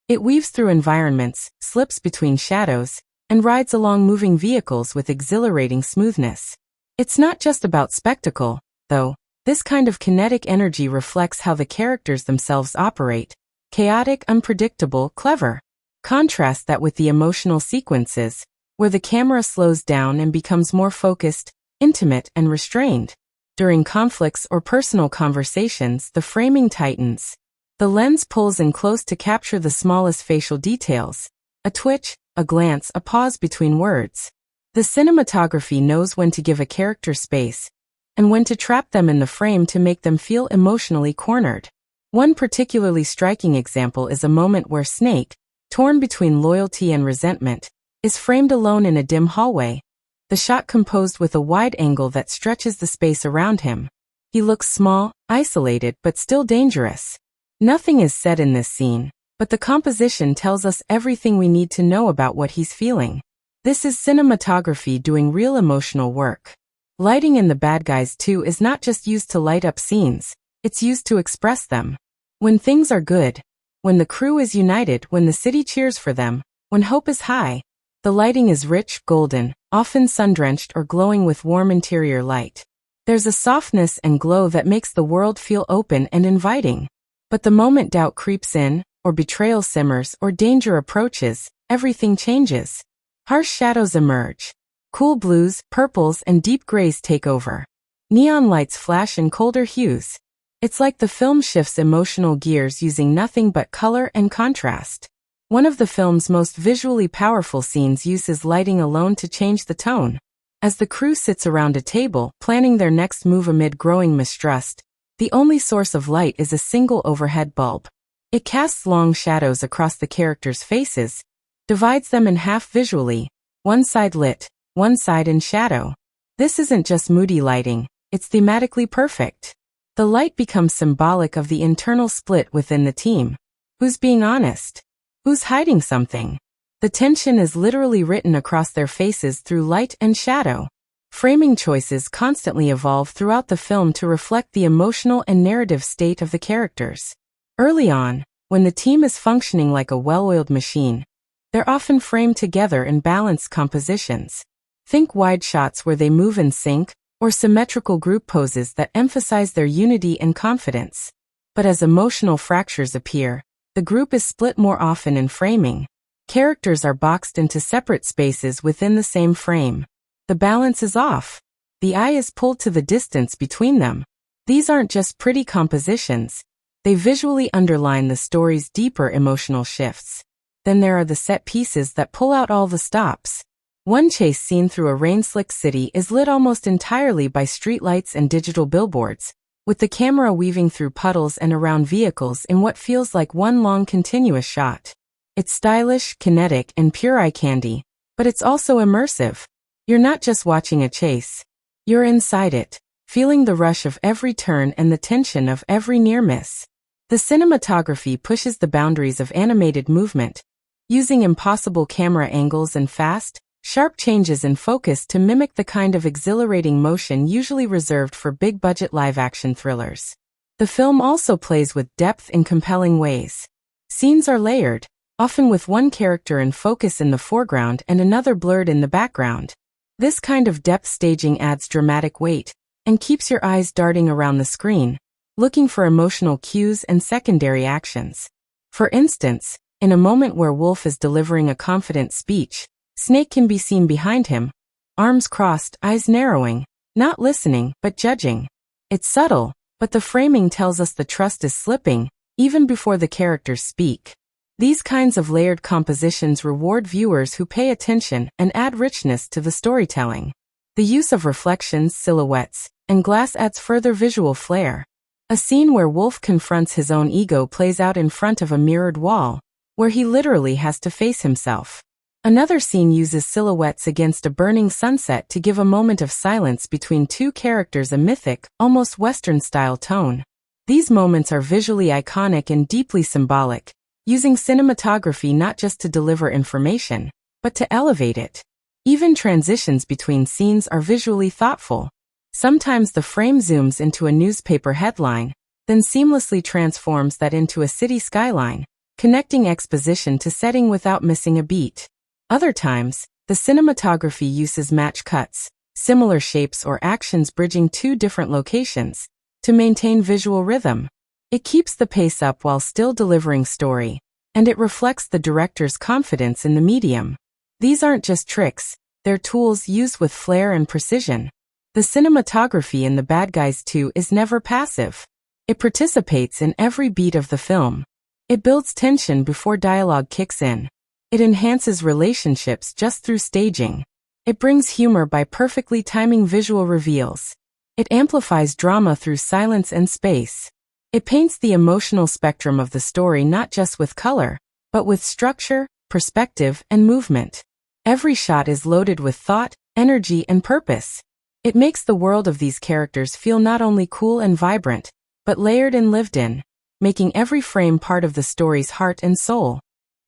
It weaves through environments, slips between shadows, and rides along moving vehicles with exhilarating smoothness. It's not just about spectacle, though. This kind of kinetic energy reflects how the characters themselves operate. Chaotic, unpredictable, clever. Contrast that with the emotional sequences, where the camera slows down and becomes more focused, intimate, and restrained. During conflicts or personal conversations, the framing tightens. The lens pulls in close to capture the smallest facial details. A twitch, a glance, a pause between words. The cinematography knows when to give a character space, and when to trap them in the frame to make them feel emotionally cornered. One particularly striking example is a moment where Snake, torn between loyalty and resentment, is framed alone in a dim hallway, the shot composed with a wide angle that stretches the space around him. He looks small, isolated, but still dangerous. Nothing is said in this scene, but the composition tells us everything we need to know about what he's feeling. This is cinematography doing real emotional work. Lighting in The Bad Guys 2 is not just used to light up scenes, it's used to express them. When things are good, when the crew is united, when the city cheers for them, when hope is high, the lighting is rich, golden, often sun-drenched or glowing with warm interior light. There's a softness and glow that makes the world feel open and inviting. But the moment doubt creeps in, or betrayal simmers, or danger approaches, everything changes. Harsh shadows emerge. Cool blues, purples, and deep grays take over. Neon lights flash in colder hues. It's like the film shifts emotional gears using nothing but color and contrast. One of the film's most visually powerful scenes uses lighting alone to change the tone. As the crew sits around a table, planning their next move amid growing mistrust, the only source of light is a single overhead bulb. It casts long shadows across the characters' faces, divides them in half visually, one side lit, one side in shadow. This isn't just moody lighting, it's thematically perfect. The light becomes symbolic of the internal split within the team. Who's being honest? Who's hiding something? The tension is literally written across their faces through light and shadow. Framing choices constantly evolve throughout the film to reflect the emotional and narrative state of the characters. Early on, when the team is functioning like a well-oiled machine, they're often framed together in balanced compositions. Think wide shots where they move in sync, or symmetrical group poses that emphasize their unity and confidence. But as emotional fractures appear, the group is split more often in framing. Characters are boxed into separate spaces within the same frame. The balance is off. The eye is pulled to the distance between them. These aren't just pretty compositions. They visually underline the story's deeper emotional shifts. Then there are the set pieces that pull out all the stops. One chase scene through a rain-slicked city is lit almost entirely by streetlights and digital billboards, with the camera weaving through puddles and around vehicles in what feels like one long continuous shot. It's stylish, kinetic, and pure eye candy, but it's also immersive. You're not just watching a chase. You're inside it, feeling the rush of every turn and the tension of every near miss. The cinematography pushes the boundaries of animated movement, using impossible camera angles and fast, sharp changes in focus to mimic the kind of exhilarating motion usually reserved for big-budget live-action thrillers. The film also plays with depth in compelling ways. Scenes are layered, often with one character in focus in the foreground and another blurred in the background. This kind of depth staging adds dramatic weight and keeps your eyes darting around the screen, looking for emotional cues and secondary actions. For instance, in a moment where Wolf is delivering a confident speech, Snake can be seen behind him, arms crossed, eyes narrowing, not listening, but judging. It's subtle, but the framing tells us the trust is slipping, even before the characters speak. These kinds of layered compositions reward viewers who pay attention and add richness to the storytelling. The use of reflections, silhouettes, and glass adds further visual flair. A scene where Wolf confronts his own ego plays out in front of a mirrored wall, where he literally has to face himself. Another scene uses silhouettes against a burning sunset to give a moment of silence between two characters, a mythic, almost Western-style tone. These moments are visually iconic and deeply symbolic, using cinematography not just to deliver information, but to elevate it. Even transitions between scenes are visually thoughtful. Sometimes the frame zooms into a newspaper headline, then seamlessly transforms that into a city skyline, connecting exposition to setting without missing a beat. Other times, the cinematography uses match cuts, similar shapes or actions bridging two different locations, to maintain visual rhythm. It keeps the pace up while still delivering story, and it reflects the director's confidence in the medium. These aren't just tricks, they're tools used with flair and precision. The cinematography in The Bad Guys 2 is never passive. It participates in every beat of the film. It builds tension before dialogue kicks in. It enhances relationships just through staging. It brings humor by perfectly timing visual reveals. It amplifies drama through silence and space. It paints the emotional spectrum of the story not just with color, but with structure, perspective, and movement. Every shot is loaded with thought, energy, and purpose. It makes the world of these characters feel not only cool and vibrant, but layered and lived in, making every frame part of the story's heart and soul.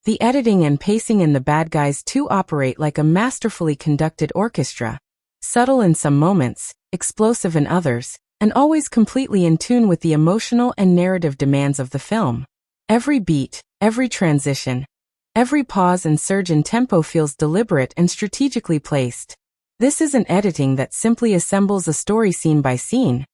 The editing and pacing in The Bad Guys 2 operate like a masterfully conducted orchestra, subtle in some moments, explosive in others, and always completely in tune with the emotional and narrative demands of the film. Every beat, every transition, every pause and surge in tempo feels deliberate and strategically placed. This isn't editing that simply assembles a story scene by scene.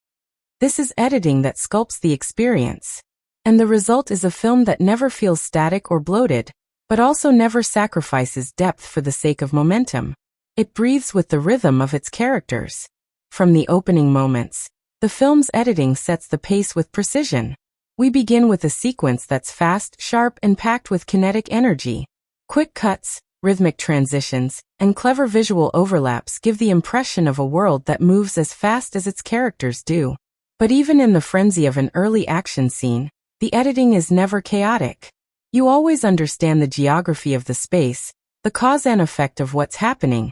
This is editing that sculpts the experience. And the result is a film that never feels static or bloated, but also never sacrifices depth for the sake of momentum. It breathes with the rhythm of its characters. From the opening moments, the film's editing sets the pace with precision. We begin with a sequence that's fast, sharp, and packed with kinetic energy. Quick cuts, rhythmic transitions, and clever visual overlaps give the impression of a world that moves as fast as its characters do. But even in the frenzy of an early action scene, the editing is never chaotic. You always understand the geography of the space, the cause and effect of what's happening,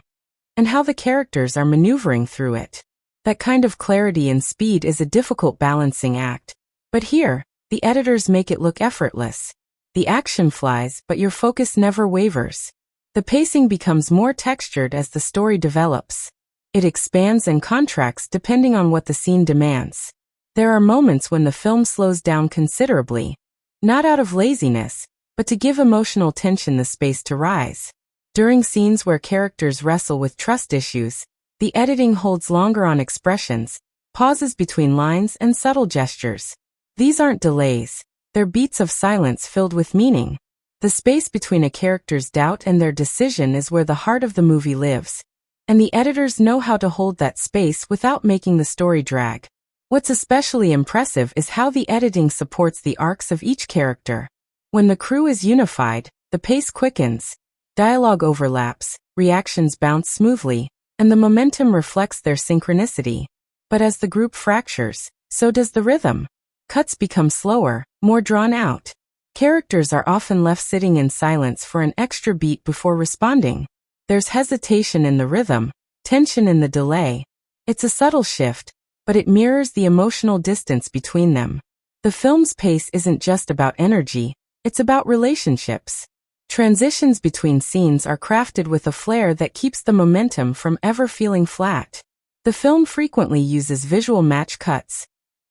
and how the characters are maneuvering through it. That kind of clarity and speed is a difficult balancing act. But here, the editors make it look effortless. The action flies, but your focus never wavers. The pacing becomes more textured as the story develops. It expands and contracts depending on what the scene demands. There are moments when the film slows down considerably, not out of laziness, but to give emotional tension the space to rise. During scenes where characters wrestle with trust issues, the editing holds longer on expressions, pauses between lines, and subtle gestures. These aren't delays, they're beats of silence filled with meaning. The space between a character's doubt and their decision is where the heart of the movie lives, and the editors know how to hold that space without making the story drag. What's especially impressive is how the editing supports the arcs of each character. When the crew is unified, the pace quickens, dialogue overlaps, reactions bounce smoothly, and the momentum reflects their synchronicity. But as the group fractures, so does the rhythm. Cuts become slower, more drawn out. Characters are often left sitting in silence for an extra beat before responding. There's hesitation in the rhythm, tension in the delay. It's a subtle shift, but it mirrors the emotional distance between them. The film's pace isn't just about energy, it's about relationships. Transitions between scenes are crafted with a flair that keeps the momentum from ever feeling flat. The film frequently uses visual match cuts,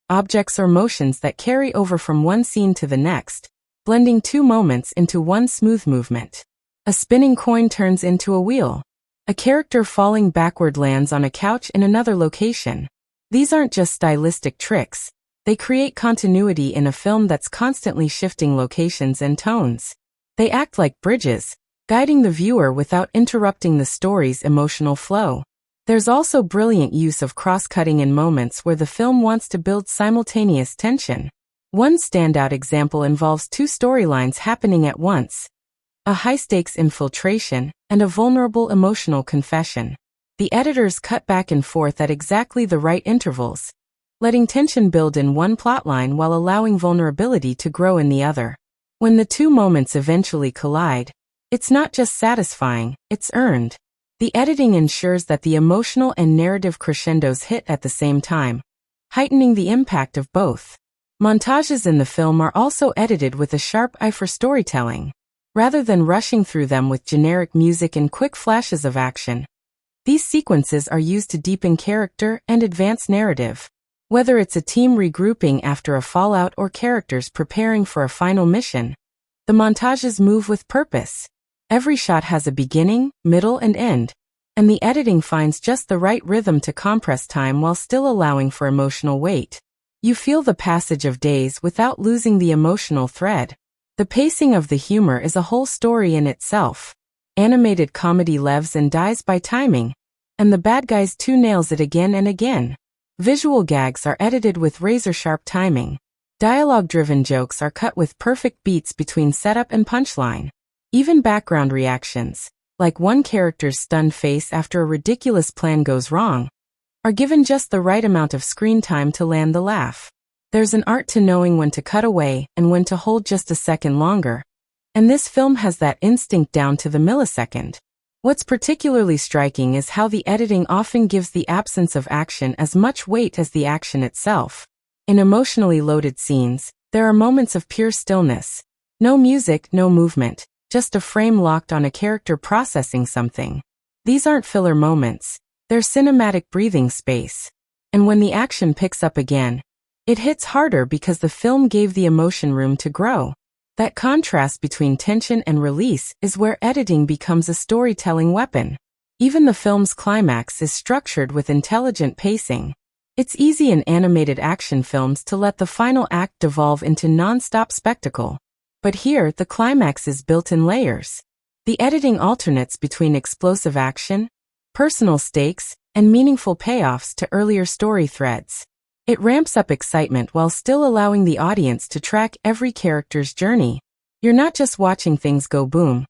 objects or motions that carry over from one scene to the next, blending two moments into one smooth movement. A spinning coin turns into a wheel. A character falling backward lands on a couch in another location. These aren't just stylistic tricks, they create continuity in a film that's constantly shifting locations and tones. They act like bridges, guiding the viewer without interrupting the story's emotional flow. There's also brilliant use of cross-cutting in moments where the film wants to build simultaneous tension. One standout example involves two storylines happening at once: a high-stakes infiltration and a vulnerable emotional confession. The editors cut back and forth at exactly the right intervals, letting tension build in one plotline while allowing vulnerability to grow in the other. When the two moments eventually collide, it's not just satisfying, it's earned. The editing ensures that the emotional and narrative crescendos hit at the same time, heightening the impact of both. Montages in the film are also edited with a sharp eye for storytelling. Rather than rushing through them with generic music and quick flashes of action, these sequences are used to deepen character and advance narrative. Whether it's a team regrouping after a fallout or characters preparing for a final mission, the montages move with purpose. Every shot has a beginning, middle, and end, and the editing finds just the right rhythm to compress time while still allowing for emotional weight. You feel the passage of days without losing the emotional thread. The pacing of the humor is a whole story in itself. Animated comedy lives and dies by timing, and The Bad Guys 2 nails it again and again. Visual gags are edited with razor-sharp timing. Dialogue-driven jokes are cut with perfect beats between setup and punchline. Even background reactions, like one character's stunned face after a ridiculous plan goes wrong, are given just the right amount of screen time to land the laugh. There's an art to knowing when to cut away and when to hold just a second longer, and this film has that instinct down to the millisecond. What's particularly striking is how the editing often gives the absence of action as much weight as the action itself. In emotionally loaded scenes, there are moments of pure stillness. No music, no movement, just a frame locked on a character processing something. These aren't filler moments, they're cinematic breathing space. And when the action picks up again, it hits harder because the film gave the emotion room to grow. That contrast between tension and release is where editing becomes a storytelling weapon. Even the film's climax is structured with intelligent pacing. It's easy in animated action films to let the final act devolve into non-stop spectacle. But here, the climax is built in layers. The editing alternates between explosive action, personal stakes, and meaningful payoffs to earlier story threads. It ramps up excitement while still allowing the audience to track every character's journey. You're not just watching things go boom.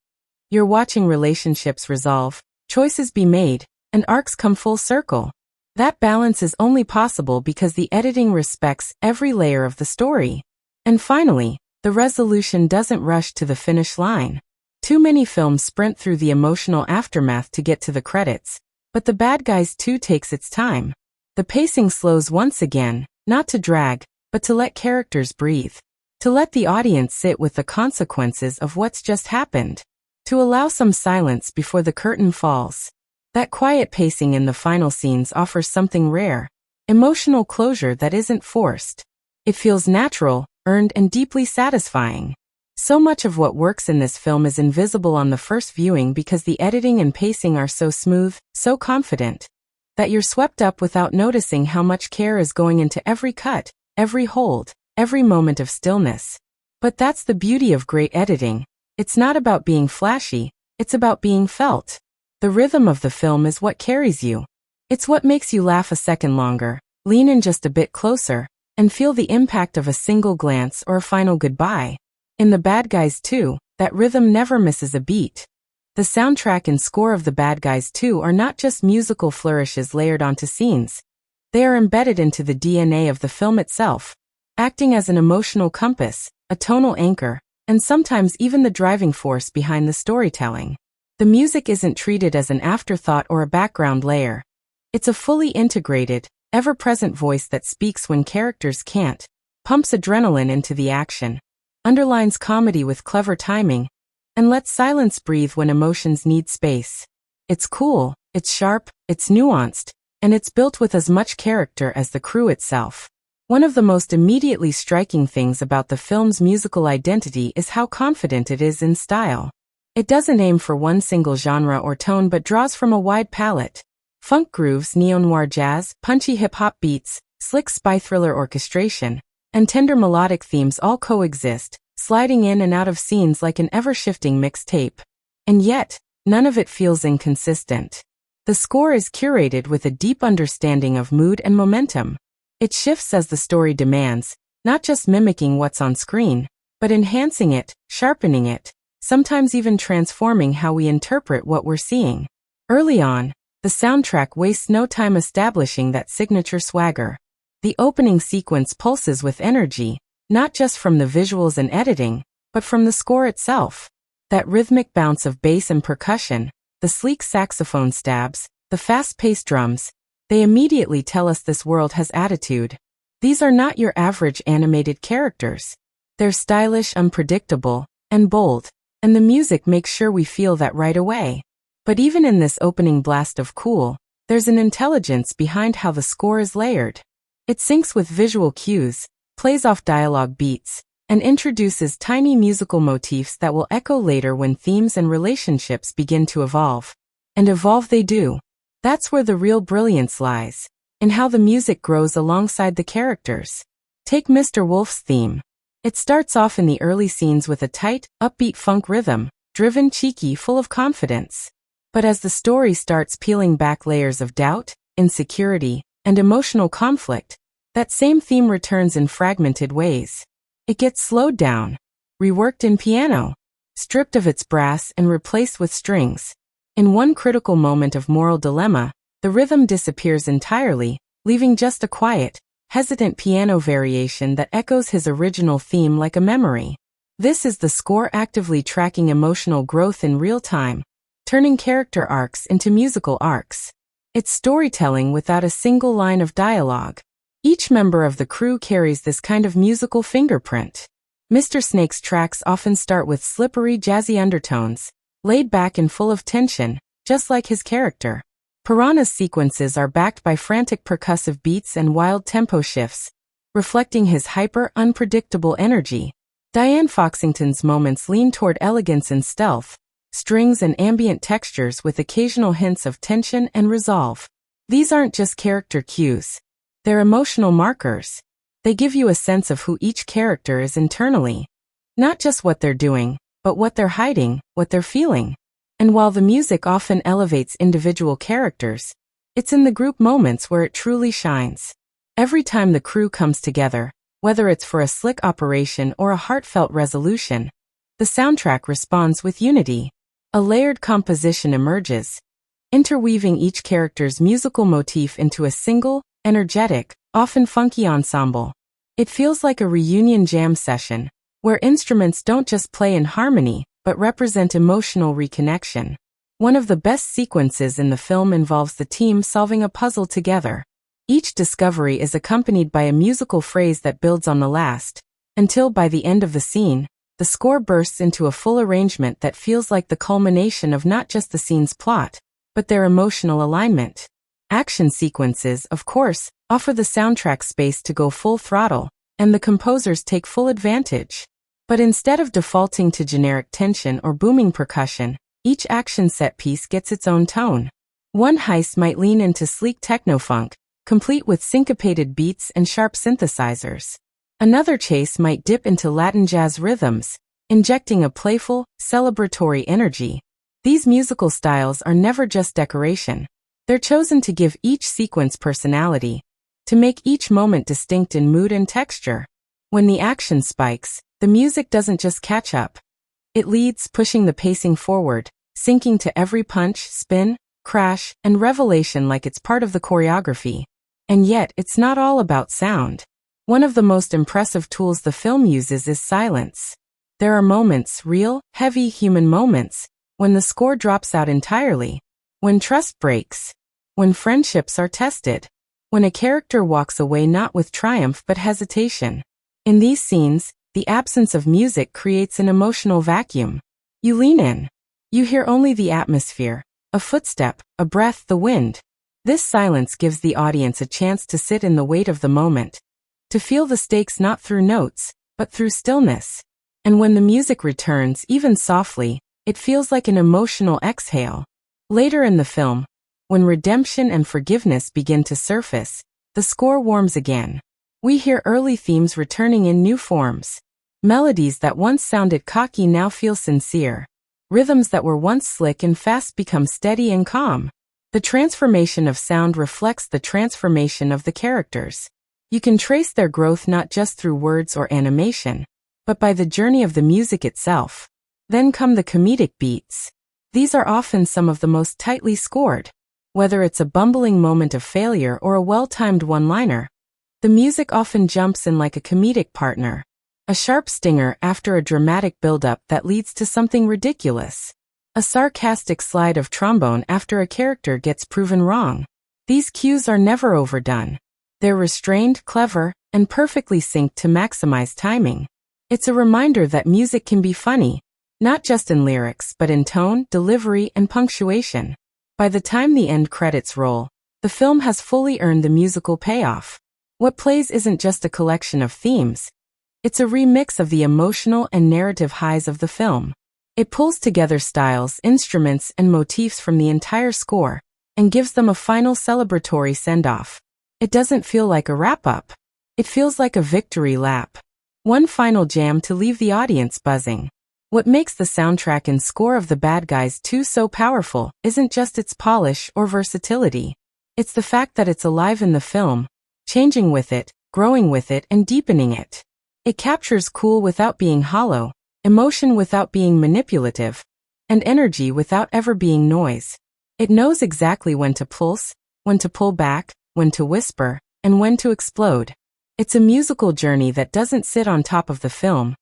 You're watching relationships resolve, choices be made, and arcs come full circle. That balance is only possible because the editing respects every layer of the story. And finally, the resolution doesn't rush to the finish line. Too many films sprint through the emotional aftermath to get to the credits, but The Bad Guys 2 takes its time. The pacing slows once again, not to drag, but to let characters breathe. To let the audience sit with the consequences of what's just happened. To allow some silence before the curtain falls. That quiet pacing in the final scenes offers something rare. Emotional closure that isn't forced. It feels natural, earned, and deeply satisfying. So much of what works in this film is invisible on the first viewing because the editing and pacing are so smooth, so confident, that you're swept up without noticing how much care is going into every cut, every hold, every moment of stillness. But that's the beauty of great editing. It's not about being flashy, it's about being felt. The rhythm of the film is what carries you. It's what makes you laugh a second longer, lean in just a bit closer, and feel the impact of a single glance or a final goodbye. In The Bad Guys 2, that rhythm never misses a beat. The soundtrack and score of The Bad Guys 2 are not just musical flourishes layered onto scenes. They are embedded into the DNA of the film itself, acting as an emotional compass, a tonal anchor, and sometimes even the driving force behind the storytelling. The music isn't treated as an afterthought or a background layer. It's a fully integrated, ever-present voice that speaks when characters can't, pumps adrenaline into the action, underlines comedy with clever timing, and lets silence breathe when emotions need space. It's cool, it's sharp, it's nuanced, and it's built with as much character as the crew itself. One of the most immediately striking things about the film's musical identity is how confident it is in style. It doesn't aim for one single genre or tone but draws from a wide palette. Funk grooves, neo-noir jazz, punchy hip-hop beats, slick spy thriller orchestration, and tender melodic themes all coexist, sliding in and out of scenes like an ever-shifting mixtape. And yet, none of it feels inconsistent. The score is curated with a deep understanding of mood and momentum. It shifts as the story demands, not just mimicking what's on screen, but enhancing it, sharpening it, sometimes even transforming how we interpret what we're seeing. Early on, the soundtrack wastes no time establishing that signature swagger. The opening sequence pulses with energy, not just from the visuals and editing, but from the score itself. That rhythmic bounce of bass and percussion, the sleek saxophone stabs, the fast-paced drums, they immediately tell us this world has attitude. These are not your average animated characters. They're stylish, unpredictable, and bold, and the music makes sure we feel that right away. But even in this opening blast of cool, there's an intelligence behind how the score is layered. It syncs with visual cues, plays off dialogue beats, and introduces tiny musical motifs that will echo later when themes and relationships begin to evolve. And evolve they do. That's where the real brilliance lies, in how the music grows alongside the characters. Take Mr. Wolf's theme. It starts off in the early scenes with a tight, upbeat funk rhythm, driven, cheeky, full of confidence. But as the story starts peeling back layers of doubt, insecurity, and emotional conflict, that same theme returns in fragmented ways. It gets slowed down, reworked in piano, stripped of its brass and replaced with strings. In one critical moment of moral dilemma, the rhythm disappears entirely, leaving just a quiet, hesitant piano variation that echoes his original theme like a memory. This is the score actively tracking emotional growth in real time, turning character arcs into musical arcs. It's storytelling without a single line of dialogue. Each member of the crew carries this kind of musical fingerprint. Mr. Snake's tracks often start with slippery, jazzy undertones, laid back and full of tension, just like his character. Piranha's sequences are backed by frantic percussive beats and wild tempo shifts, reflecting his hyper, unpredictable energy. Diane Foxington's moments lean toward elegance and stealth, strings and ambient textures with occasional hints of tension and resolve. These aren't just character cues. They're emotional markers. They give you a sense of who each character is internally. Not just what they're doing, but what they're hiding, what they're feeling. And while the music often elevates individual characters, it's in the group moments where it truly shines. Every time the crew comes together, whether it's for a slick operation or a heartfelt resolution, the soundtrack responds with unity. A layered composition emerges, interweaving each character's musical motif into a single, energetic, often funky ensemble. It feels like a reunion jam session, where instruments don't just play in harmony, but represent emotional reconnection. One of the best sequences in the film involves the team solving a puzzle together. Each discovery is accompanied by a musical phrase that builds on the last, until by the end of the scene, the score bursts into a full arrangement that feels like the culmination of not just the scene's plot, but their emotional alignment. Action sequences, of course, offer the soundtrack space to go full throttle, and the composers take full advantage. But instead of defaulting to generic tension or booming percussion, each action set piece gets its own tone. One heist might lean into sleek techno-funk, complete with syncopated beats and sharp synthesizers. Another chase might dip into Latin jazz rhythms, injecting a playful, celebratory energy. These musical styles are never just decoration. They're chosen to give each sequence personality, to make each moment distinct in mood and texture. When the action spikes, the music doesn't just catch up. It leads, pushing the pacing forward, syncing to every punch, spin, crash, and revelation like it's part of the choreography. And yet, it's not all about sound. One of the most impressive tools the film uses is silence. There are moments, real, heavy human moments, when the score drops out entirely. When trust breaks, when friendships are tested, when a character walks away not with triumph but hesitation. In these scenes, the absence of music creates an emotional vacuum. You lean in. You hear only the atmosphere, a footstep, a breath, the wind. This silence gives the audience a chance to sit in the weight of the moment, to feel the stakes not through notes, but through stillness. And when the music returns, even softly, it feels like an emotional exhale. Later in the film, when redemption and forgiveness begin to surface, the score warms again. We hear early themes returning in new forms. Melodies that once sounded cocky now feel sincere. Rhythms that were once slick and fast become steady and calm. The transformation of sound reflects the transformation of the characters. You can trace their growth not just through words or animation, but by the journey of the music itself. Then come the comedic beats. These are often some of the most tightly scored. Whether it's a bumbling moment of failure or a well-timed one-liner, the music often jumps in like a comedic partner. A sharp stinger after a dramatic build-up that leads to something ridiculous. A sarcastic slide of trombone after a character gets proven wrong. These cues are never overdone. They're restrained, clever, and perfectly synced to maximize timing. It's a reminder that music can be funny, not just in lyrics but in tone, delivery, and punctuation. By the time the end credits roll, the film has fully earned the musical payoff. What plays isn't just a collection of themes. It's a remix of the emotional and narrative highs of the film. It pulls together styles, instruments, and motifs from the entire score, and gives them a final celebratory send-off. It doesn't feel like a wrap-up. It feels like a victory lap. One final jam to leave the audience buzzing. What makes the soundtrack and score of The Bad Guys 2 so powerful isn't just its polish or versatility. It's the fact that it's alive in the film, changing with it, growing with it, and deepening it. It captures cool without being hollow, emotion without being manipulative, and energy without ever being noise. It knows exactly when to pulse, when to pull back, when to whisper, and when to explode. It's a musical journey that doesn't sit on top of the film.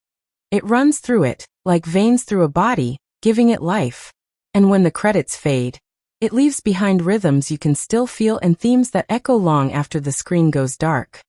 It runs through it, like veins through a body, giving it life. And when the credits fade, it leaves behind rhythms you can still feel and themes that echo long after the screen goes dark.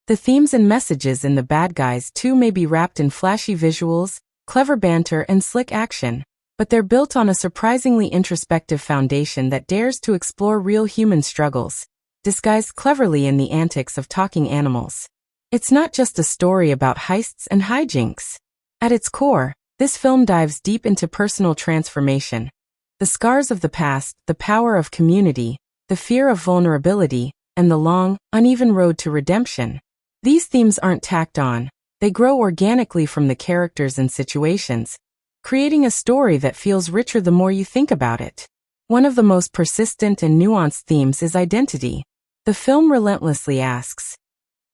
The themes and messages in The Bad Guys 2 may be wrapped in flashy visuals, clever banter, and slick action, but they're built on a surprisingly introspective foundation that dares to explore real human struggles, disguised cleverly in the antics of talking animals. It's not just a story about heists and hijinks. At its core, this film dives deep into personal transformation. The scars of the past, the power of community, the fear of vulnerability, and the long, uneven road to redemption. These themes aren't tacked on. They grow organically from the characters and situations, creating a story that feels richer the more you think about it. One of the most persistent and nuanced themes is identity. The film relentlessly asks,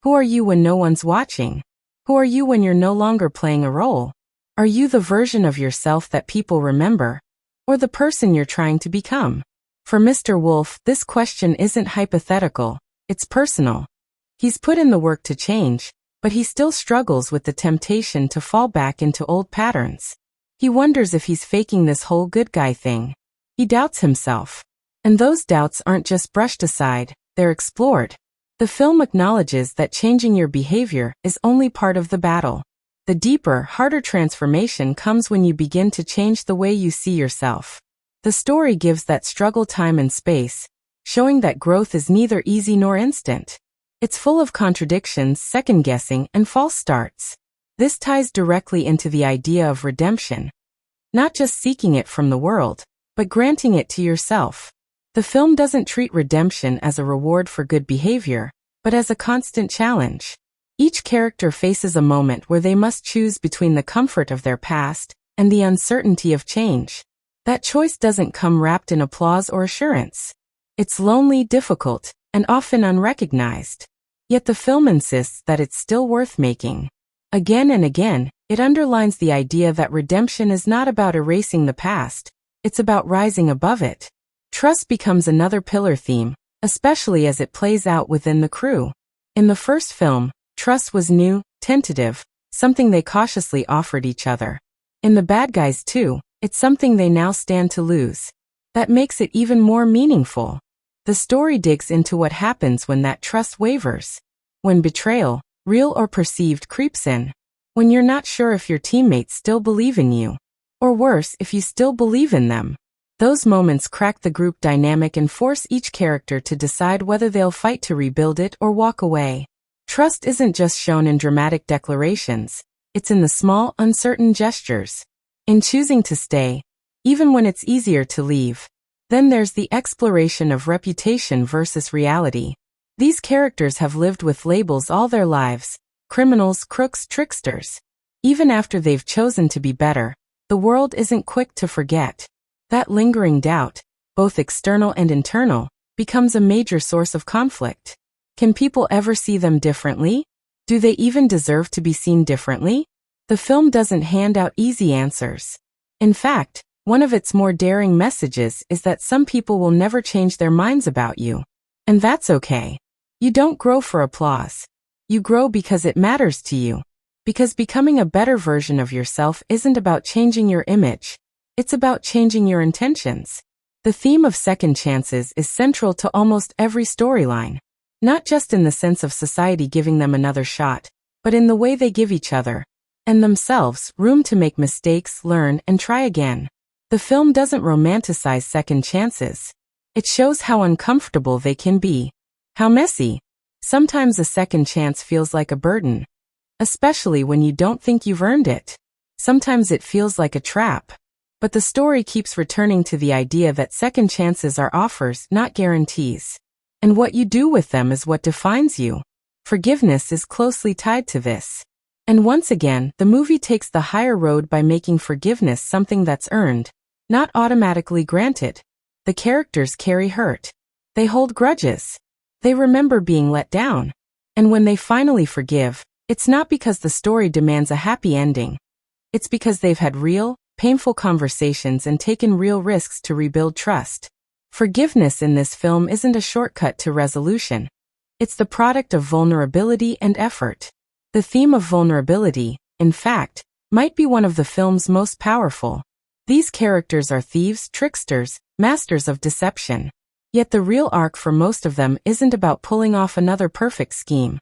who are you when no one's watching? Who are you when you're no longer playing a role? Are you the version of yourself that people remember, or the person you're trying to become? For Mr. Wolf, this question isn't hypothetical, it's personal. He's put in the work to change, but he still struggles with the temptation to fall back into old patterns. He wonders if he's faking this whole good guy thing. He doubts himself. And those doubts aren't just brushed aside, they're explored. The film acknowledges that changing your behavior is only part of the battle. The deeper, harder transformation comes when you begin to change the way you see yourself. The story gives that struggle time and space, showing that growth is neither easy nor instant. It's full of contradictions, second-guessing, and false starts. This ties directly into the idea of redemption. Not just seeking it from the world, but granting it to yourself. The film doesn't treat redemption as a reward for good behavior, but as a constant challenge. Each character faces a moment where they must choose between the comfort of their past and the uncertainty of change. That choice doesn't come wrapped in applause or assurance. It's lonely, difficult, and often unrecognized. Yet the film insists that it's still worth making. Again and again, it underlines the idea that redemption is not about erasing the past, it's about rising above it. Trust becomes another pillar theme, especially as it plays out within the crew. In the first film, trust was new, tentative, something they cautiously offered each other. In The Bad Guys 2, it's something they now stand to lose. That makes it even more meaningful. The story digs into what happens when that trust wavers. When betrayal, real or perceived, creeps in. When you're not sure if your teammates still believe in you. Or worse, if you still believe in them. Those moments crack the group dynamic and force each character to decide whether they'll fight to rebuild it or walk away. Trust isn't just shown in dramatic declarations, it's in the small, uncertain gestures. In choosing to stay, even when it's easier to leave. Then there's the exploration of reputation versus reality. These characters have lived with labels all their lives, criminals, crooks, tricksters. Even after they've chosen to be better, the world isn't quick to forget. That lingering doubt, both external and internal, becomes a major source of conflict. Can people ever see them differently? Do they even deserve to be seen differently? The film doesn't hand out easy answers. In fact, one of its more daring messages is that some people will never change their minds about you. And that's okay. You don't grow for applause. You grow because it matters to you. Because becoming a better version of yourself isn't about changing your image. It's about changing your intentions. The theme of second chances is central to almost every storyline. Not just in the sense of society giving them another shot, but in the way they give each other and themselves room to make mistakes, learn, and try again. The film doesn't romanticize second chances. It shows how uncomfortable they can be. How messy. Sometimes a second chance feels like a burden. Especially when you don't think you've earned it. Sometimes it feels like a trap. But the story keeps returning to the idea that second chances are offers, not guarantees. And what you do with them is what defines you. Forgiveness is closely tied to this. And once again, the movie takes the higher road by making forgiveness something that's earned, not automatically granted. The characters carry hurt. They hold grudges. They remember being let down. And when they finally forgive, it's not because the story demands a happy ending. It's because they've had real, painful conversations and taken real risks to rebuild trust. Forgiveness in this film isn't a shortcut to resolution. It's the product of vulnerability and effort. The theme of vulnerability, in fact, might be one of the film's most powerful. These characters are thieves, tricksters, masters of deception. Yet the real arc for most of them isn't about pulling off another perfect scheme.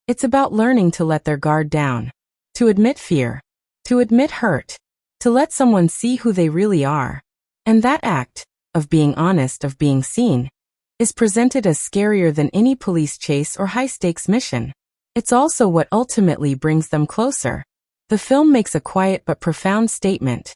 It's about learning to let their guard down. To admit fear. To admit hurt. To let someone see who they really are. And that act, of being honest, of being seen, is presented as scarier than any police chase or high-stakes mission. It's also what ultimately brings them closer. The film makes a quiet but profound statement.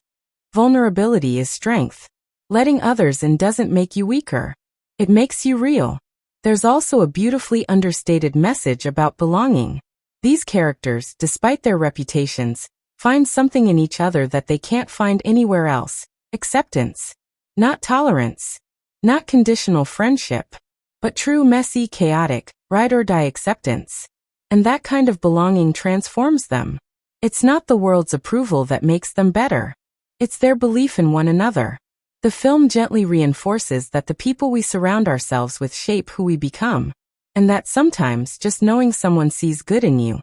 Vulnerability is strength. Letting others in doesn't make you weaker. It makes you real. There's also a beautifully understated message about belonging. These characters, despite their reputations, find something in each other that they can't find anywhere else. Acceptance. Not tolerance. Not conditional friendship. But true, messy, chaotic, ride-or-die acceptance. And that kind of belonging transforms them. It's not the world's approval that makes them better. It's their belief in one another. The film gently reinforces that the people we surround ourselves with shape who we become. And that sometimes just knowing someone sees good in you,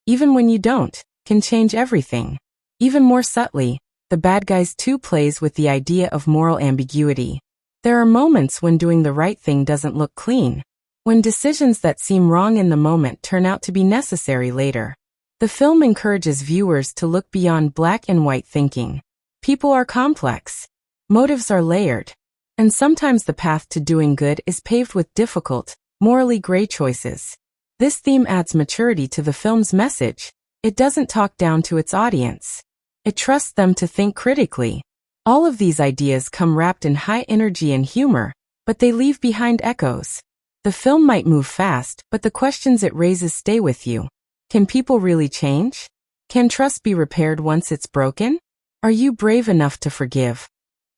even when you don't, can change everything. Even more subtly, The Bad Guys 2 plays with the idea of moral ambiguity. There are moments when doing the right thing doesn't look clean. When decisions that seem wrong in the moment turn out to be necessary later. The film encourages viewers to look beyond black and white thinking. People are complex. Motives are layered. And sometimes the path to doing good is paved with difficult, morally gray choices. This theme adds maturity to the film's message. It doesn't talk down to its audience. It trusts them to think critically. All of these ideas come wrapped in high energy and humor, but they leave behind echoes. The film might move fast, but the questions it raises stay with you. Can people really change? Can trust be repaired once it's broken? Are you brave enough to forgive?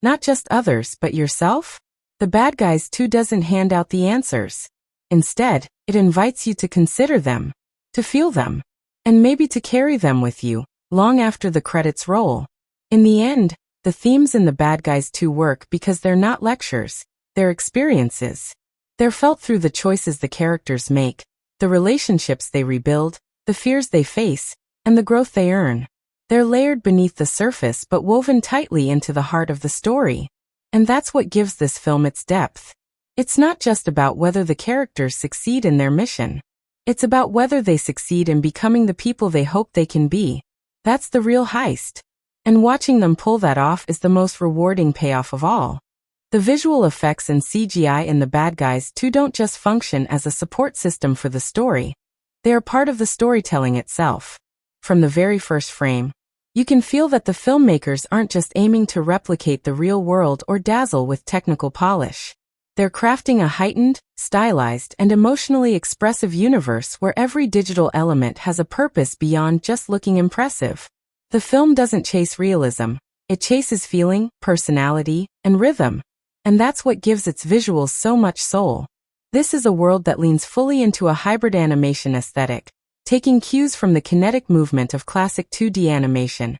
Not just others, but yourself? The Bad Guys 2 doesn't hand out the answers. Instead, it invites you to consider them, to feel them, and maybe to carry them with you, long after the credits roll. In the end, the themes in The Bad Guys 2 work because they're not lectures, they're experiences. They're felt through the choices the characters make, the relationships they rebuild, the fears they face, and the growth they earn. They're layered beneath the surface but woven tightly into the heart of the story. And that's what gives this film its depth. It's not just about whether the characters succeed in their mission. It's about whether they succeed in becoming the people they hope they can be. That's the real heist. And watching them pull that off is the most rewarding payoff of all. The visual effects and CGI in The Bad Guys 2 don't just function as a support system for the story. They are part of the storytelling itself. From the very first frame, you can feel that the filmmakers aren't just aiming to replicate the real world or dazzle with technical polish. They're crafting a heightened, stylized, and emotionally expressive universe where every digital element has a purpose beyond just looking impressive. The film doesn't chase realism. It chases feeling, personality, and rhythm. And that's what gives its visuals so much soul. This is a world that leans fully into a hybrid animation aesthetic, taking cues from the kinetic movement of classic 2D animation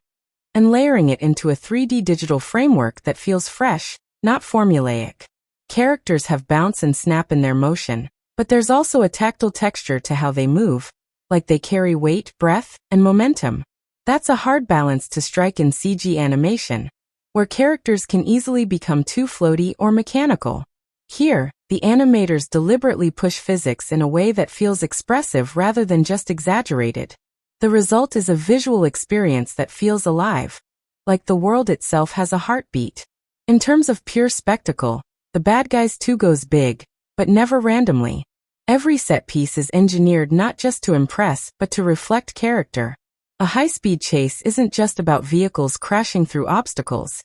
and layering it into a 3D digital framework that feels fresh, not formulaic. Characters have bounce and snap in their motion, but there's also a tactile texture to how they move, like they carry weight, breath, and momentum. That's a hard balance to strike in CG animation, where characters can easily become too floaty or mechanical. Here, the animators deliberately push physics in a way that feels expressive rather than just exaggerated. The result is a visual experience that feels alive, like the world itself has a heartbeat. In terms of pure spectacle, The Bad Guys 2 goes big, but never randomly. Every set piece is engineered not just to impress, but to reflect character. A high-speed chase isn't just about vehicles crashing through obstacles.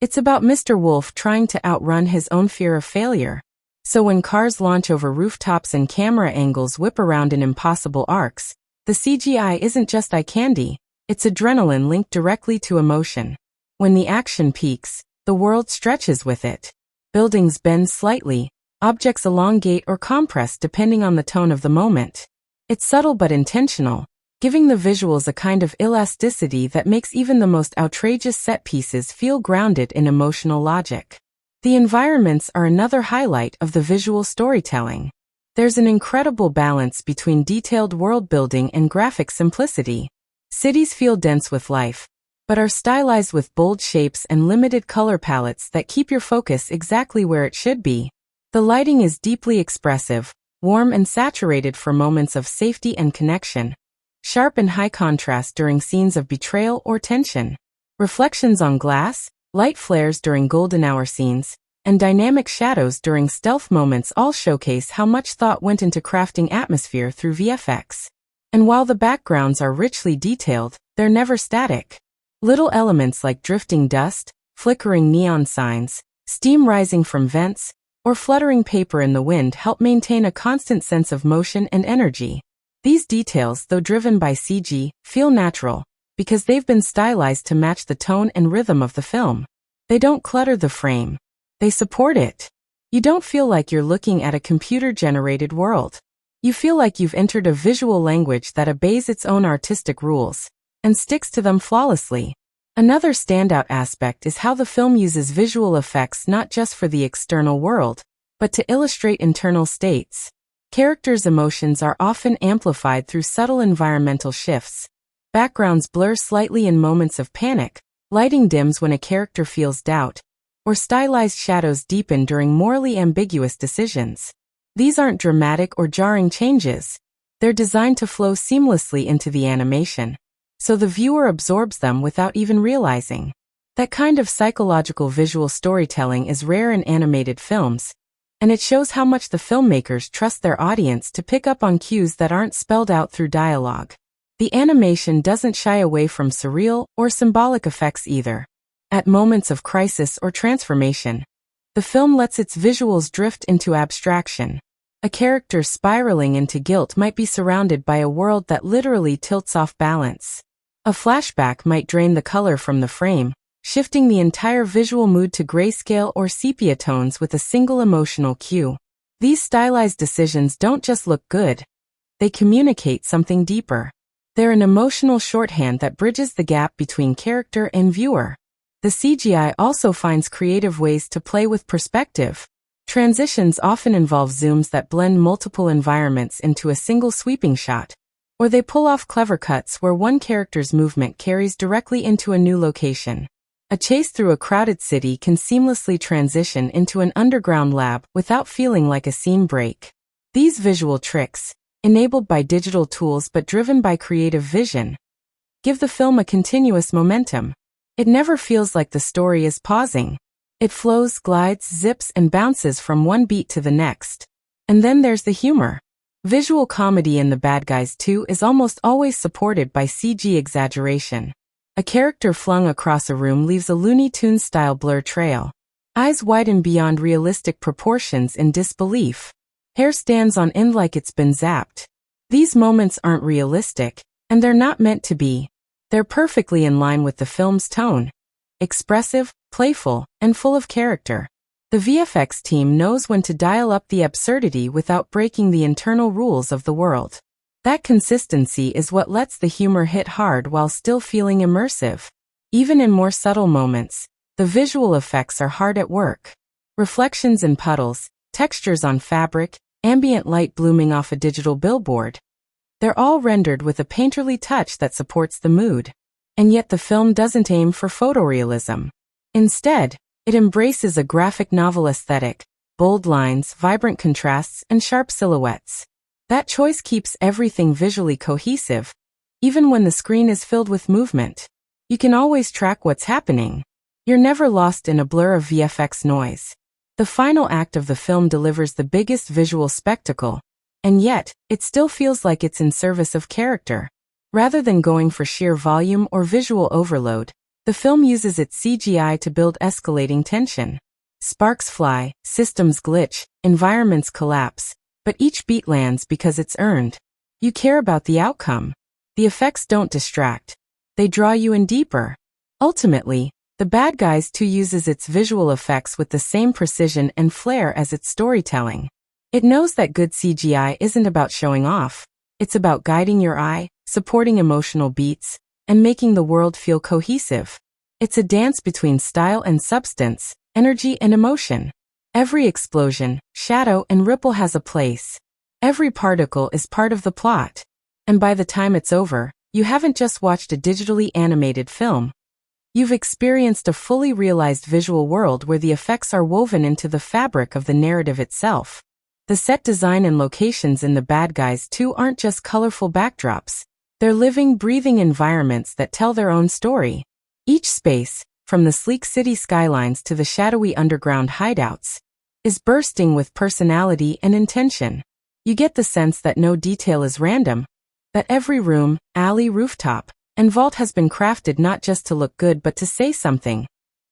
It's about Mr. Wolf trying to outrun his own fear of failure. So when cars launch over rooftops and camera angles whip around in impossible arcs, the CGI isn't just eye candy, it's adrenaline linked directly to emotion. When the action peaks, the world stretches with it. Buildings bend slightly, objects elongate or compress depending on the tone of the moment. It's subtle but intentional, giving the visuals a kind of elasticity that makes even the most outrageous set pieces feel grounded in emotional logic. The environments are another highlight of the visual storytelling. There's an incredible balance between detailed world building and graphic simplicity. Cities feel dense with life, but are stylized with bold shapes and limited color palettes that keep your focus exactly where it should be. The lighting is deeply expressive, warm and saturated for moments of safety and connection, sharp and high contrast during scenes of betrayal or tension. Reflections on glass, light flares during golden hour scenes, and dynamic shadows during stealth moments all showcase how much thought went into crafting atmosphere through VFX. And while the backgrounds are richly detailed, they're never static. Little elements like drifting dust, flickering neon signs, steam rising from vents, or fluttering paper in the wind help maintain a constant sense of motion and energy. These details, though driven by CG, feel natural, because they've been stylized to match the tone and rhythm of the film. They don't clutter the frame. They support it. You don't feel like you're looking at a computer-generated world. You feel like you've entered a visual language that obeys its own artistic rules and sticks to them flawlessly. Another standout aspect is how the film uses visual effects not just for the external world, but to illustrate internal states. Characters' emotions are often amplified through subtle environmental shifts. Backgrounds blur slightly in moments of panic, lighting dims when a character feels doubt, or stylized shadows deepen during morally ambiguous decisions. These aren't dramatic or jarring changes. They're designed to flow seamlessly into the animation, so the viewer absorbs them without even realizing. That kind of psychological visual storytelling is rare in animated films, and it shows how much the filmmakers trust their audience to pick up on cues that aren't spelled out through dialogue. The animation doesn't shy away from surreal or symbolic effects either. At moments of crisis or transformation, the film lets its visuals drift into abstraction. A character spiraling into guilt might be surrounded by a world that literally tilts off balance. A flashback might drain the color from the frame, shifting the entire visual mood to grayscale or sepia tones with a single emotional cue. These stylized decisions don't just look good. They communicate something deeper. They're an emotional shorthand that bridges the gap between character and viewer. The CGI also finds creative ways to play with perspective. Transitions often involve zooms that blend multiple environments into a single sweeping shot, or they pull off clever cuts where one character's movement carries directly into a new location. A chase through a crowded city can seamlessly transition into an underground lab without feeling like a scene break. These visual tricks, enabled by digital tools but driven by creative vision, give the film a continuous momentum. It never feels like the story is pausing. It flows, glides, zips, and bounces from one beat to the next. And then there's the humor. Visual comedy in The Bad Guys 2 is almost always supported by CG exaggeration. A character flung across a room leaves a Looney Tunes-style blur trail. Eyes widen beyond realistic proportions in disbelief. Hair stands on end like it's been zapped. These moments aren't realistic, and they're not meant to be. They're perfectly in line with the film's tone. Expressive, playful, and full of character. The VFX team knows when to dial up the absurdity without breaking the internal rules of the world. That consistency is what lets the humor hit hard while still feeling immersive. Even in more subtle moments, the visual effects are hard at work. Reflections in puddles, textures on fabric, ambient light blooming off a digital billboard. They're all rendered with a painterly touch that supports the mood. And yet the film doesn't aim for photorealism. Instead, it embraces a graphic novel aesthetic, bold lines, vibrant contrasts, and sharp silhouettes. That choice keeps everything visually cohesive, even when the screen is filled with movement. You can always track what's happening. You're never lost in a blur of VFX noise. The final act of the film delivers the biggest visual spectacle, and yet, it still feels like it's in service of character. Rather than going for sheer volume or visual overload, the film uses its CGI to build escalating tension. Sparks fly, systems glitch, environments collapse, but each beat lands because it's earned. You care about the outcome. The effects don't distract. They draw you in deeper. Ultimately, The Bad Guys 2 uses its visual effects with the same precision and flair as its storytelling. It knows that good CGI isn't about showing off. It's about guiding your eye, supporting emotional beats, and making the world feel cohesive. It's a dance between style and substance, energy and emotion. Every explosion, shadow, and ripple has a place. Every particle is part of the plot. And by the time it's over, you haven't just watched a digitally animated film. You've experienced a fully realized visual world where the effects are woven into the fabric of the narrative itself. The set design and locations in The Bad Guys 2 aren't just colorful backdrops. They're living, breathing environments that tell their own story. Each space, from the sleek city skylines to the shadowy underground hideouts, is bursting with personality and intention. You get the sense that no detail is random, that every room, alley, rooftop, and vault has been crafted not just to look good but to say something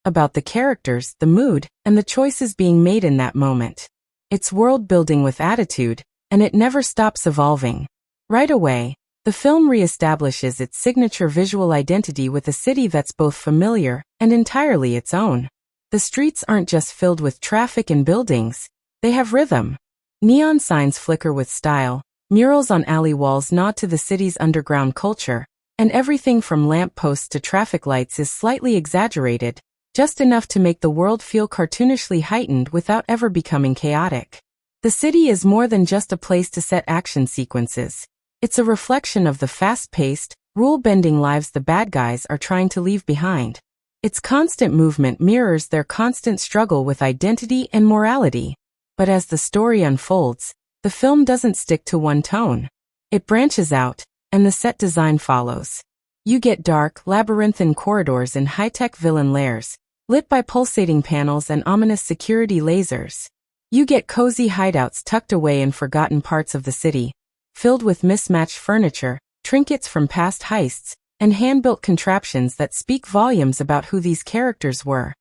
about the characters, the mood, and the choices being made in that moment. It's world building with attitude, and it never stops evolving. Right away, the film reestablishes its signature visual identity with a city that's both familiar and entirely its own. The streets aren't just filled with traffic and buildings, they have rhythm. Neon signs flicker with style, murals on alley walls nod to the city's underground culture, and everything from lamp posts to traffic lights is slightly exaggerated, just enough to make the world feel cartoonishly heightened without ever becoming chaotic. The city is more than just a place to set action sequences. It's a reflection of the fast-paced, rule-bending lives the bad guys are trying to leave behind. Its constant movement mirrors their constant struggle with identity and morality. But as the story unfolds, the film doesn't stick to one tone. It branches out, and the set design follows. You get dark, labyrinthine corridors and high-tech villain lairs, lit by pulsating panels and ominous security lasers. You get cozy hideouts tucked away in forgotten parts of the city, filled with mismatched furniture, trinkets from past heists, and hand-built contraptions that speak volumes about who these characters were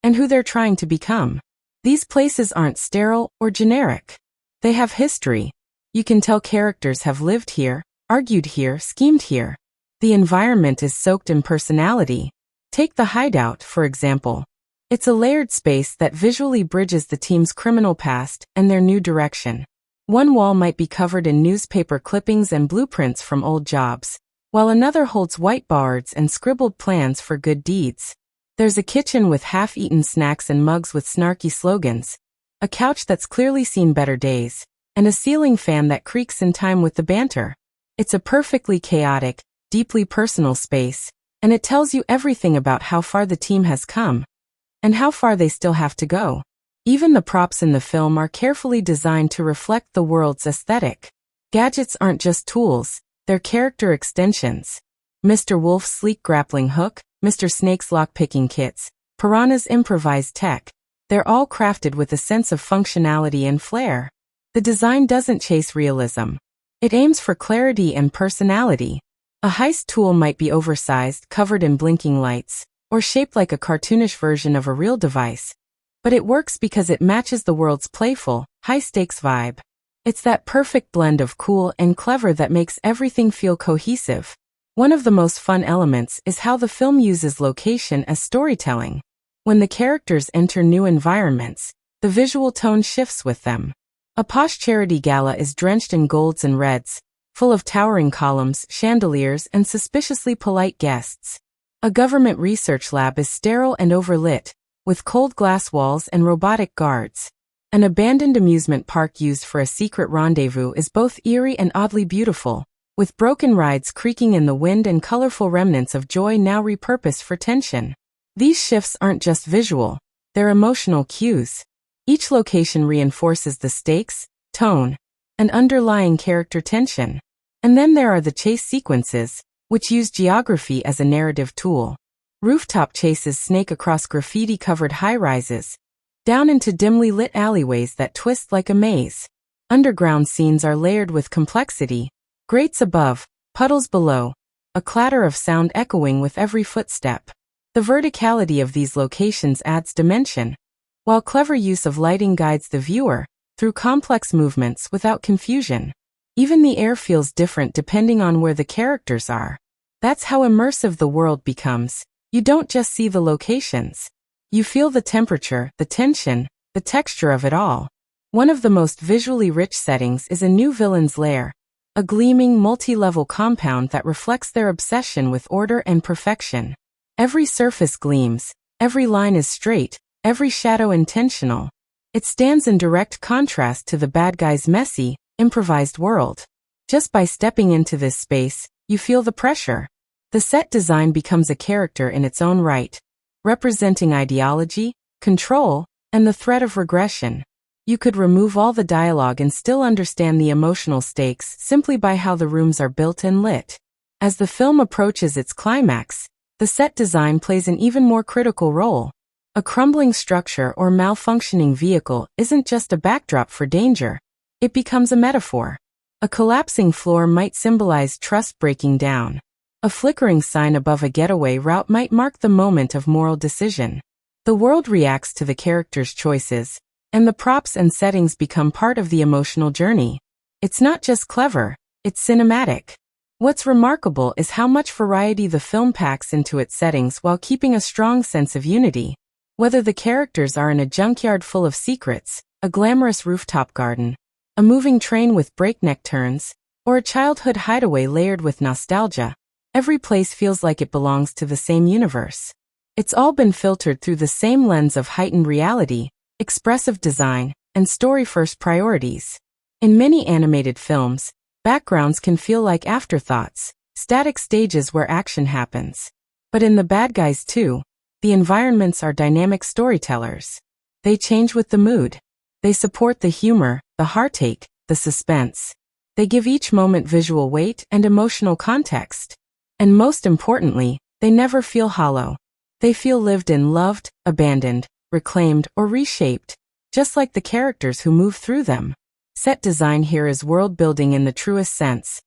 and who they're trying to become. These places aren't sterile or generic. They have history. You can tell characters have lived here, argued here, schemed here. The environment is soaked in personality. Take the hideout, for example. It's a layered space that visually bridges the team's criminal past and their new direction. One wall might be covered in newspaper clippings and blueprints from old jobs, while another holds whiteboards and scribbled plans for good deeds. There's a kitchen with half-eaten snacks and mugs with snarky slogans, a couch that's clearly seen better days, and a ceiling fan that creaks in time with the banter. It's a perfectly chaotic, deeply personal space, and it tells you everything about how far the team has come, and how far they still have to go. Even the props in the film are carefully designed to reflect the world's aesthetic. Gadgets aren't just tools, they're character extensions. Mr. Wolf's sleek grappling hook, Mr. Snake's lock-picking kits, Piranha's improvised tech, they're all crafted with a sense of functionality and flair. The design doesn't chase realism. It aims for clarity and personality. A heist tool might be oversized, covered in blinking lights, or shaped like a cartoonish version of a real device. But it works because it matches the world's playful, high-stakes vibe. It's that perfect blend of cool and clever that makes everything feel cohesive. One of the most fun elements is how the film uses location as storytelling. When the characters enter new environments, The visual tone shifts with them. A posh charity gala is drenched in golds and reds, full of towering columns, chandeliers, and suspiciously polite guests. A government research lab is sterile and overlit, with cold glass walls and robotic guards. An abandoned amusement park used for a secret rendezvous is both eerie and oddly beautiful, with broken rides creaking in the wind and colorful remnants of joy now repurposed for tension. These shifts aren't just visual, they're emotional cues. Each location reinforces the stakes, tone, and underlying character tension. And then there are the chase sequences, which use geography as a narrative tool. Rooftop chases snake across graffiti-covered high-rises, down into dimly lit alleyways that twist like a maze. Underground scenes are layered with complexity, grates above, puddles below, a clatter of sound echoing with every footstep. The verticality of these locations adds dimension, while clever use of lighting guides the viewer through complex movements without confusion. Even the air feels different depending on where the characters are. That's how immersive the world becomes. You don't just see the locations. You feel the temperature, the tension, the texture of it all. One of the most visually rich settings is a new villain's lair, a gleaming multi-level compound that reflects their obsession with order and perfection. Every surface gleams, every line is straight, every shadow intentional. It stands in direct contrast to the bad guy's messy, improvised world. Just by stepping into this space, you feel the pressure. The set design becomes a character in its own right, representing ideology, control, and the threat of regression. You could remove all the dialogue and still understand the emotional stakes simply by how the rooms are built and lit. As the film approaches its climax, the set design plays an even more critical role. A crumbling structure or malfunctioning vehicle isn't just a backdrop for danger. It becomes a metaphor. A collapsing floor might symbolize trust breaking down. A flickering sign above a getaway route might mark the moment of moral decision. The world reacts to the characters' choices, and the props and settings become part of the emotional journey. It's not just clever, it's cinematic. What's remarkable is how much variety the film packs into its settings while keeping a strong sense of unity. Whether the characters are in a junkyard full of secrets, a glamorous rooftop garden, a moving train with breakneck turns, or a childhood hideaway layered with nostalgia, every place feels like it belongs to the same universe. It's all been filtered through the same lens of heightened reality, expressive design, and story-first priorities. In many animated films, backgrounds can feel like afterthoughts, static stages where action happens. But in The Bad Guys 2, the environments are dynamic storytellers. They change with the mood. They support the humor, the heartache, the suspense. They give each moment visual weight and emotional context. And most importantly, they never feel hollow. They feel lived in, loved, abandoned, reclaimed, or reshaped, just like the characters who move through them. Set design here is world building in the truest sense.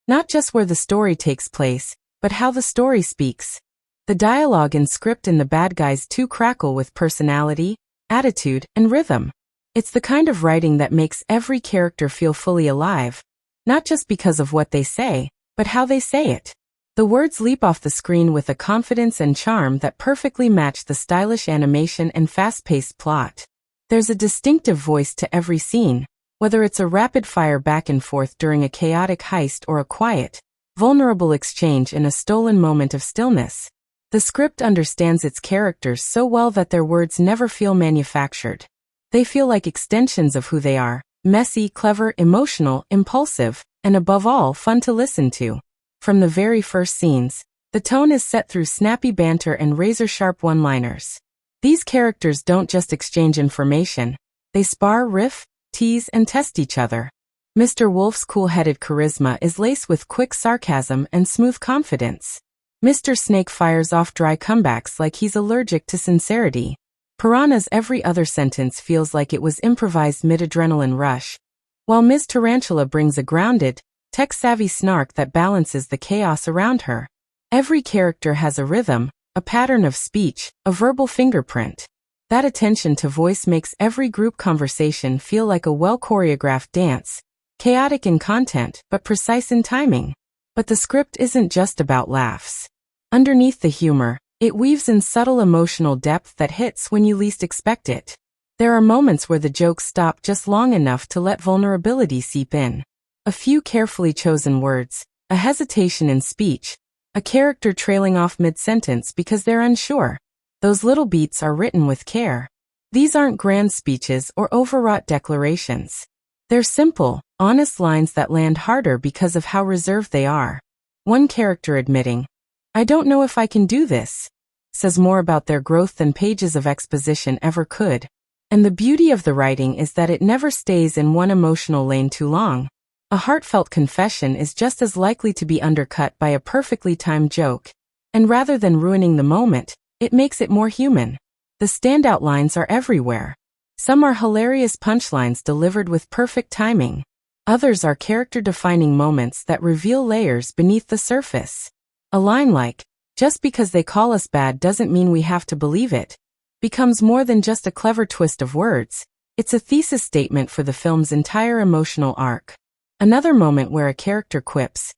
Not just where the story takes place, but how the story speaks. The dialogue and script in The Bad Guys 2 crackle with personality, attitude, and rhythm. It's the kind of writing that makes every character feel fully alive, not just because of what they say, but how they say it. The words leap off the screen with a confidence and charm that perfectly match the stylish animation and fast-paced plot. There's a distinctive voice to every scene, whether it's a rapid-fire back and forth during a chaotic heist or a quiet, vulnerable exchange in a stolen moment of stillness. The script understands its characters so well that their words never feel manufactured. They feel like extensions of who they are, messy, clever, emotional, impulsive, and above all, fun to listen to. From the very first scenes, the tone is set through snappy banter and razor-sharp one-liners. These characters don't just exchange information, they spar, riff, tease, and test each other. Mr. Wolf's cool-headed charisma is laced with quick sarcasm and smooth confidence. Mr. Snake fires off dry comebacks like he's allergic to sincerity. Piranha's every other sentence feels like it was improvised mid-adrenaline rush, while Ms. Tarantula brings a grounded, tech-savvy snark that balances the chaos around her. Every character has a rhythm, a pattern of speech, a verbal fingerprint. That attention to voice makes every group conversation feel like a well-choreographed dance, chaotic in content but precise in timing. But the script isn't just about laughs. Underneath the humor, it weaves in subtle emotional depth that hits when you least expect it. There are moments where the jokes stop just long enough to let vulnerability seep in. A few carefully chosen words, a hesitation in speech, a character trailing off mid-sentence because they're unsure. Those little beats are written with care. These aren't grand speeches or overwrought declarations. They're simple, honest lines that land harder because of how reserved they are. One character admitting, "I don't know if I can do this," says more about their growth than pages of exposition ever could. And the beauty of the writing is that it never stays in one emotional lane too long. A heartfelt confession is just as likely to be undercut by a perfectly timed joke, and rather than ruining the moment, it makes it more human. The standout lines are everywhere. Some are hilarious punchlines delivered with perfect timing. Others are character-defining moments that reveal layers beneath the surface. A line like, "Just because they call us bad doesn't mean we have to believe it," becomes more than just a clever twist of words. It's a thesis statement for the film's entire emotional arc. Another moment where a character quips,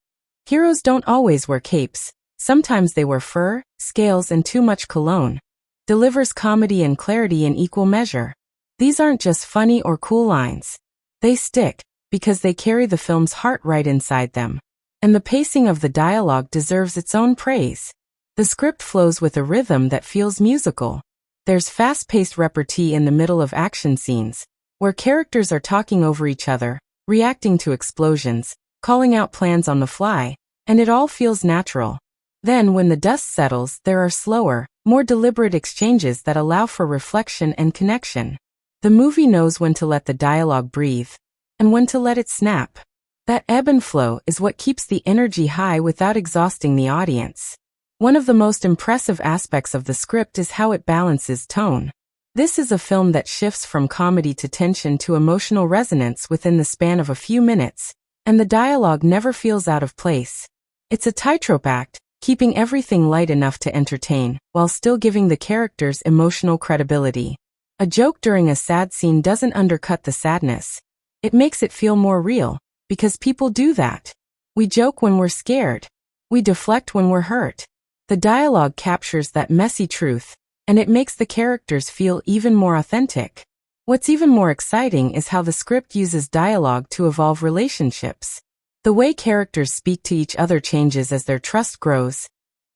"Heroes don't always wear capes, sometimes they wear fur, scales and too much cologne," delivers comedy and clarity in equal measure. These aren't just funny or cool lines. They stick, because they carry the film's heart right inside them. And the pacing of the dialogue deserves its own praise. The script flows with a rhythm that feels musical. There's fast-paced repartee in the middle of action scenes, where characters are talking over each other, reacting to explosions, calling out plans on the fly, and it all feels natural. Then, when the dust settles, there are slower, more deliberate exchanges that allow for reflection and connection. The movie knows when to let the dialogue breathe, and when to let it snap. That ebb and flow is what keeps the energy high without exhausting the audience. One of the most impressive aspects of the script is how it balances tone. This is a film that shifts from comedy to tension to emotional resonance within the span of a few minutes, and the dialogue never feels out of place. It's a tightrope act, keeping everything light enough to entertain, while still giving the characters emotional credibility. A joke during a sad scene doesn't undercut the sadness. It makes it feel more real, because people do that. We joke when we're scared. We deflect when we're hurt. The dialogue captures that messy truth, and it makes the characters feel even more authentic. What's even more exciting is how the script uses dialogue to evolve relationships. The way characters speak to each other changes as their trust grows,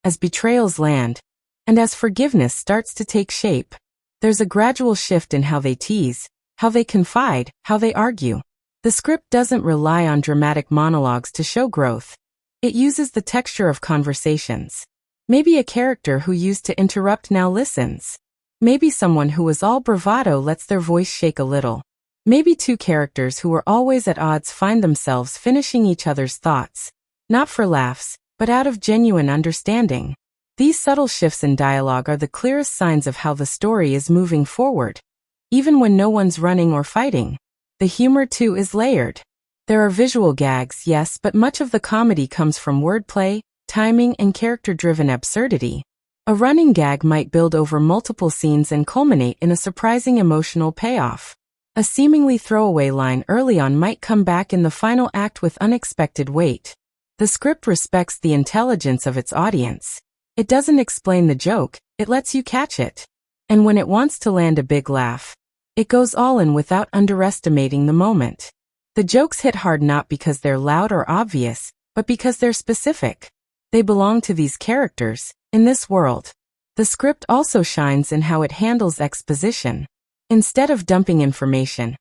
as betrayals land, and as forgiveness starts to take shape. There's a gradual shift in how they tease, how they confide, how they argue. The script doesn't rely on dramatic monologues to show growth. It uses the texture of conversations. Maybe a character who used to interrupt now listens. Maybe someone who was all bravado lets their voice shake a little. Maybe two characters who were always at odds find themselves finishing each other's thoughts, not for laughs, but out of genuine understanding. These subtle shifts in dialogue are the clearest signs of how the story is moving forward. Even when no one's running or fighting. The humor too is layered. There are visual gags, yes, but much of the comedy comes from wordplay, timing, and character-driven absurdity. A running gag might build over multiple scenes and culminate in a surprising emotional payoff. A seemingly throwaway line early on might come back in the final act with unexpected weight. The script respects the intelligence of its audience. It doesn't explain the joke, it lets you catch it. And when it wants to land a big laugh, it goes all in without underestimating the moment. The jokes hit hard not because they're loud or obvious, but because they're specific. They belong to these characters, in this world. The script also shines in how it handles exposition. Instead of dumping information,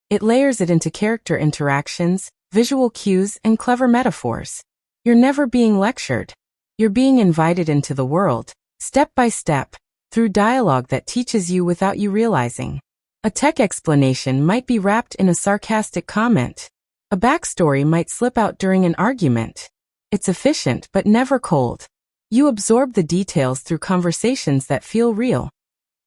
it layers it into character interactions, visual cues, and clever metaphors. You're never being lectured. You're being invited into the world, step by step, through dialogue that teaches you without you realizing. A tech explanation might be wrapped in a sarcastic comment. A backstory might slip out during an argument. It's efficient but never cold. You absorb the details through conversations that feel real,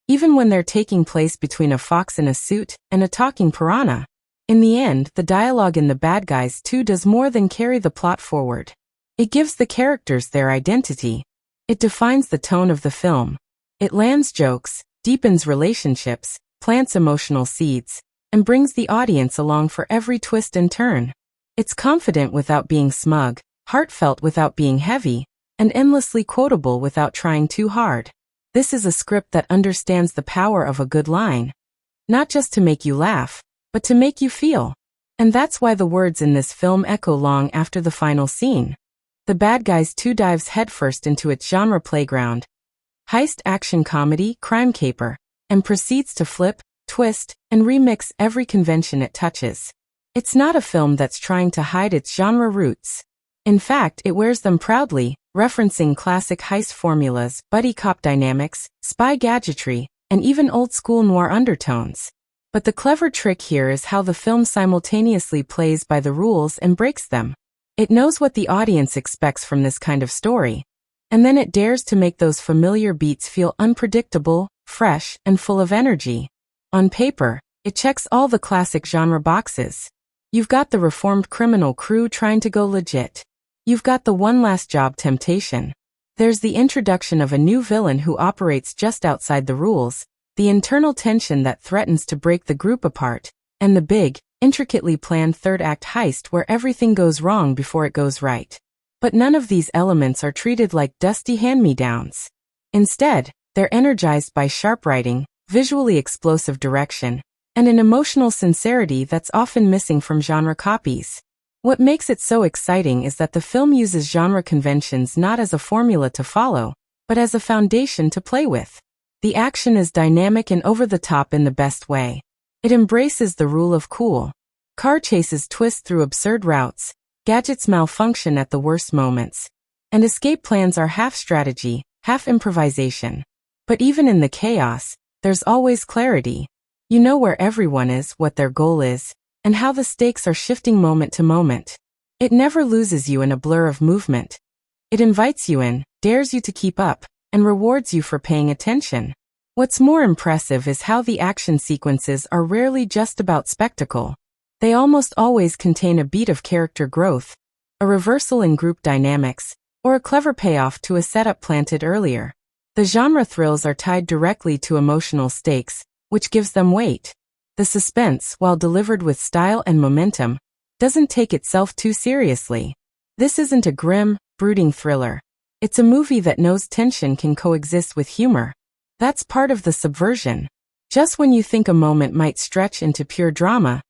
even when they're taking place between a fox in a suit and a talking piranha. In the end, the dialogue in The Bad Guys 2 does more than carry the plot forward. It gives the characters their identity. It defines the tone of the film. It lands jokes, deepens relationships, plants emotional seeds, and brings the audience along for every twist and turn. It's confident without being smug, heartfelt without being heavy, and endlessly quotable without trying too hard. This is a script that understands the power of a good line. not just to make you laugh, but to make you feel. And that's why the words in this film echo long after the final scene. The bad guys too dives headfirst into its genre playground. Heist action comedy, crime caper, and proceeds to flip, twist, and remix every convention it touches. It's not a film that's trying to hide its genre roots. In fact, it wears them proudly, referencing classic heist formulas, buddy cop dynamics, spy gadgetry, and even old-school noir undertones. But the clever trick here is how the film simultaneously plays by the rules and breaks them. It knows what the audience expects from this kind of story, and then it dares to make those familiar beats feel unpredictable, fresh, and full of energy. On paper, it checks all the classic genre boxes. You've got the reformed criminal crew trying to go legit. You've got the one last job temptation. There's the introduction of a new villain who operates just outside the rules, the internal tension that threatens to break the group apart, and the big, intricately planned third-act heist where everything goes wrong before it goes right. But none of these elements are treated like dusty hand-me-downs. Instead, they're energized by sharp writing, visually explosive direction, and an emotional sincerity that's often missing from genre copies. What makes it so exciting is that the film uses genre conventions not as a formula to follow, but as a foundation to play with. The action is dynamic and over-the-top in the best way. It embraces the rule of cool. Car chases twist through absurd routes, gadgets malfunction at the worst moments, and escape plans are half strategy, half improvisation. But even in the chaos, there's always clarity. You know where everyone is, what their goal is, and how the stakes are shifting moment to moment. It never loses you in a blur of movement. It invites you in, dares you to keep up, and rewards you for paying attention. What's more impressive is how the action sequences are rarely just about spectacle. They almost always contain a beat of character growth, a reversal in group dynamics, or a clever payoff to a setup planted earlier. The genre thrills are tied directly to emotional stakes, which gives them weight. The suspense, while delivered with style and momentum, doesn't take itself too seriously. This isn't a grim, brooding thriller. It's a movie that knows tension can coexist with humor. That's part of the subversion. Just when you think a moment might stretch into pure drama,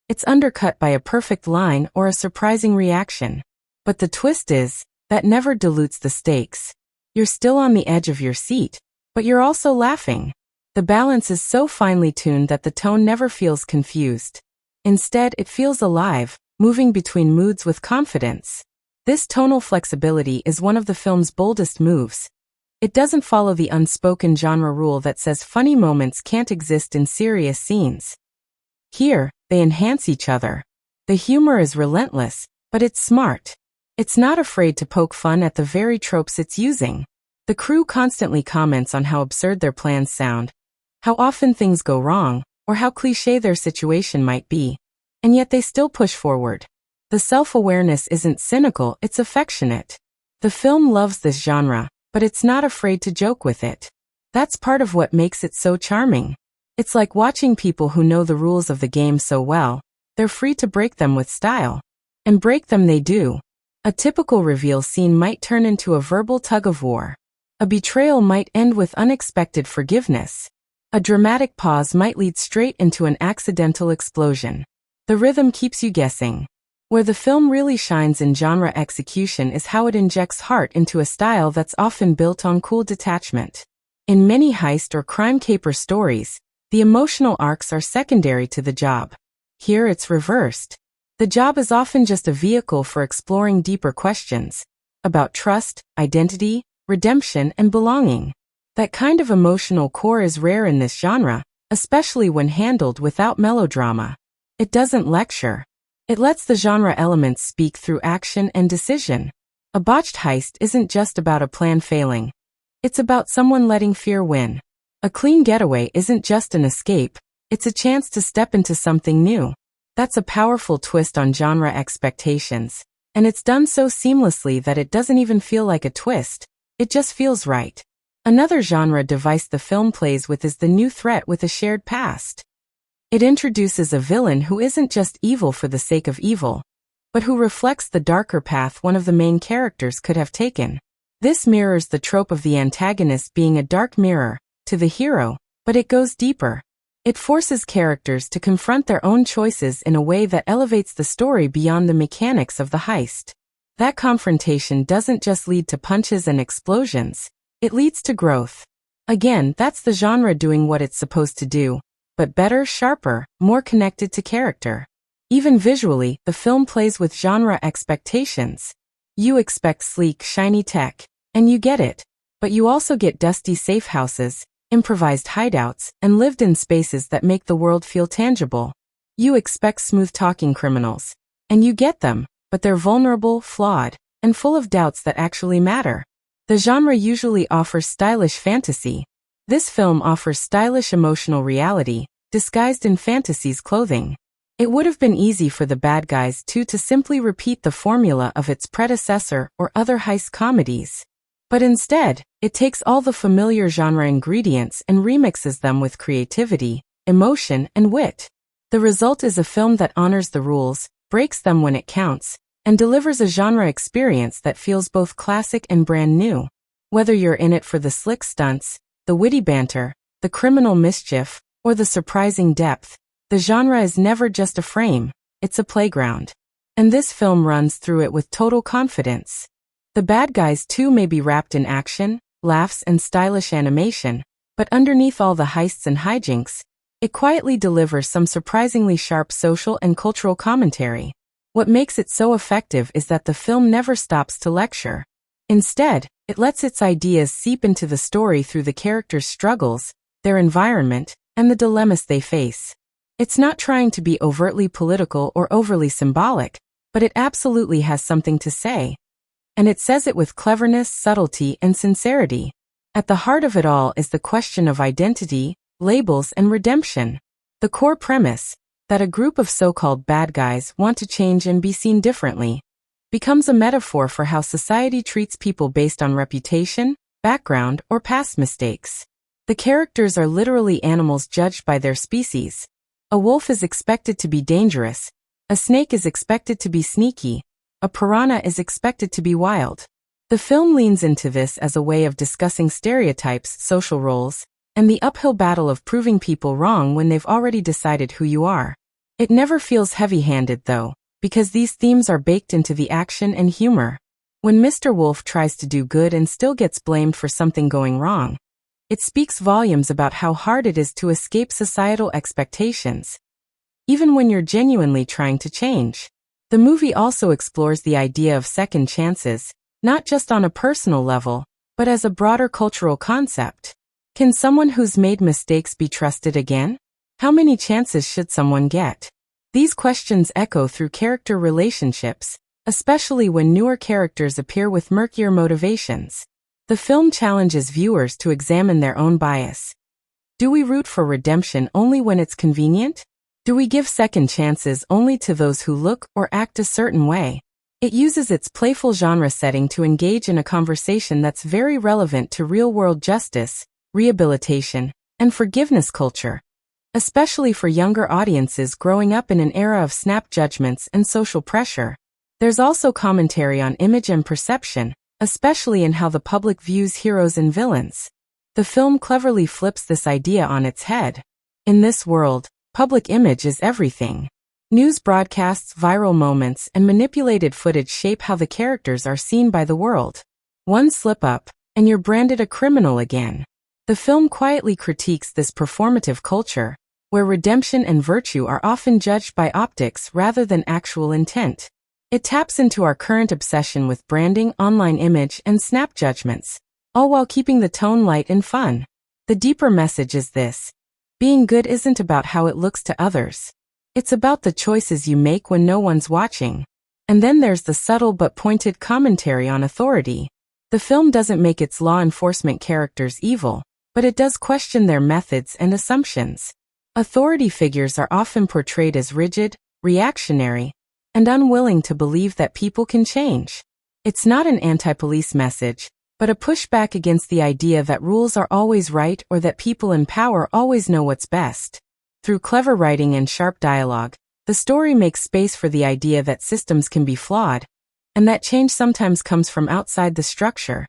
it's undercut by a perfect line or a surprising reaction. But the twist is, that never dilutes the stakes. You're still on the edge of your seat, but you're also laughing. The balance is so finely tuned that the tone never feels confused. Instead, it feels alive, moving between moods with confidence. This tonal flexibility is one of the film's boldest moves. It doesn't follow the unspoken genre rule that says funny moments can't exist in serious scenes. Here, they enhance each other. The humor is relentless, but it's smart. It's not afraid to poke fun at the very tropes it's using. The crew constantly comments on how absurd their plans sound, how often things go wrong, or how cliché their situation might be. And yet they still push forward. The self-awareness isn't cynical, it's affectionate. The film loves this genre, but it's not afraid to joke with it. That's part of what makes it so charming. It's like watching people who know the rules of the game so well, they're free to break them with style. And break them they do. A typical reveal scene might turn into a verbal tug-of-war. A betrayal might end with unexpected forgiveness. A dramatic pause might lead straight into an accidental explosion. The rhythm keeps you guessing. Where the film really shines in genre execution is how it injects heart into a style that's often built on cool detachment. In many heist or crime caper stories, the emotional arcs are secondary to the job. Here it's reversed. The job is often just a vehicle for exploring deeper questions about trust, identity, redemption, and belonging. That kind of emotional core is rare in this genre, especially when handled without melodrama. It doesn't lecture. It lets the genre elements speak through action and decision. A botched heist isn't just about a plan failing. It's about someone letting fear win. A clean getaway isn't just an escape, it's a chance to step into something new. That's a powerful twist on genre expectations, and it's done so seamlessly that it doesn't even feel like a twist, it just feels right. Another genre device the film plays with is the new threat with a shared past. It introduces a villain who isn't just evil for the sake of evil, but who reflects the darker path one of the main characters could have taken. This mirrors the trope of the antagonist being a dark mirror to the hero, but it goes deeper. It forces characters to confront their own choices in a way that elevates the story beyond the mechanics of the heist. That confrontation doesn't just lead to punches and explosions, it leads to growth. Again, that's the genre doing what it's supposed to do, but better, sharper, more connected to character. Even visually, the film plays with genre expectations. You expect sleek, shiny tech, and you get it. But you also get dusty safe houses, improvised hideouts, and lived-in spaces that make the world feel tangible. You expect smooth-talking criminals, and you get them, but they're vulnerable, flawed, and full of doubts that actually matter. The genre usually offers stylish fantasy. This film offers stylish emotional reality, disguised in fantasy's clothing. It would have been easy for the bad guys to simply repeat the formula of its predecessor or other heist comedies. But instead, it takes all the familiar genre ingredients and remixes them with creativity, emotion, and wit. The result is a film that honors the rules, breaks them when it counts, and delivers a genre experience that feels both classic and brand new. Whether you're in it for the slick stunts, the witty banter, the criminal mischief, or the surprising depth, the genre is never just a frame, it's a playground. And this film runs through it with total confidence. The bad guys too may be wrapped in action, laughs, and stylish animation, but underneath all the heists and hijinks, it quietly delivers some surprisingly sharp social and cultural commentary. What makes it so effective is that the film never stops to lecture. Instead, it lets its ideas seep into the story through the characters' struggles, their environment, and the dilemmas they face. It's not trying to be overtly political or overly symbolic, but it absolutely has something to say. And it says it with cleverness, subtlety, and sincerity. At the heart of it all is the question of identity, labels, and redemption. The core premise, that a group of so-called bad guys want to change and be seen differently, becomes a metaphor for how society treats people based on reputation, background, or past mistakes. The characters are literally animals judged by their species. A wolf is expected to be dangerous, a snake is expected to be sneaky, a piranha is expected to be wild. The film leans into this as a way of discussing stereotypes, social roles, and the uphill battle of proving people wrong when they've already decided who you are. It never feels heavy-handed though, because these themes are baked into the action and humor. When Mr. Wolf tries to do good and still gets blamed for something going wrong, it speaks volumes about how hard it is to escape societal expectations, even when you're genuinely trying to change. The movie also explores the idea of second chances, not just on a personal level, but as a broader cultural concept. Can someone who's made mistakes be trusted again? How many chances should someone get? These questions echo through character relationships, especially when newer characters appear with murkier motivations. The film challenges viewers to examine their own bias. Do we root for redemption only when it's convenient? Do we give second chances only to those who look or act a certain way? It uses its playful genre setting to engage in a conversation that's very relevant to real-world justice, rehabilitation, and forgiveness culture, especially for younger audiences growing up in an era of snap judgments and social pressure. There's also commentary on image and perception, especially in how the public views heroes and villains. The film cleverly flips this idea on its head. In this world, public image is everything. News broadcasts, viral moments, and manipulated footage shape how the characters are seen by the world. One slip-up, and you're branded a criminal again. The film quietly critiques this performative culture, where redemption and virtue are often judged by optics rather than actual intent. It taps into our current obsession with branding, online image, and snap judgments, all while keeping the tone light and fun. The deeper message is this: being good isn't about how it looks to others. It's about the choices you make when no one's watching. And then there's the subtle but pointed commentary on authority. The film doesn't make its law enforcement characters evil, but it does question their methods and assumptions. Authority figures are often portrayed as rigid, reactionary, and unwilling to believe that people can change. It's not an anti-police message, but a pushback against the idea that rules are always right or that people in power always know what's best. Through clever writing and sharp dialogue, the story makes space for the idea that systems can be flawed, and that change sometimes comes from outside the structure.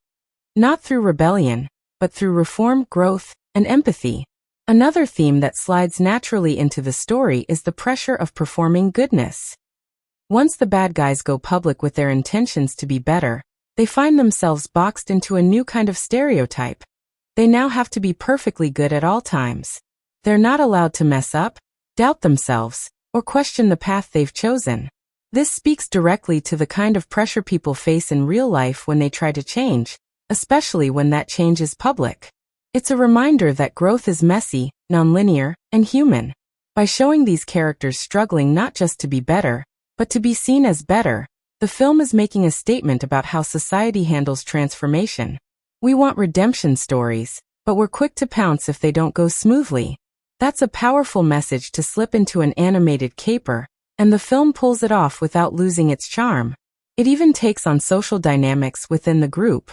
Not through rebellion, but through reform, growth, and empathy. Another theme that slides naturally into the story is the pressure of performing goodness. Once the bad guys go public with their intentions to be better, they find themselves boxed into a new kind of stereotype. They now have to be perfectly good at all times. They're not allowed to mess up, doubt themselves, or question the path they've chosen. This speaks directly to the kind of pressure people face in real life when they try to change, especially when that change is public. It's a reminder that growth is messy, nonlinear, and human. By showing these characters struggling not just to be better, but to be seen as better, the film is making a statement about how society handles transformation. We want redemption stories, but we're quick to pounce if they don't go smoothly. That's a powerful message to slip into an animated caper, and the film pulls it off without losing its charm. It even takes on social dynamics within the group.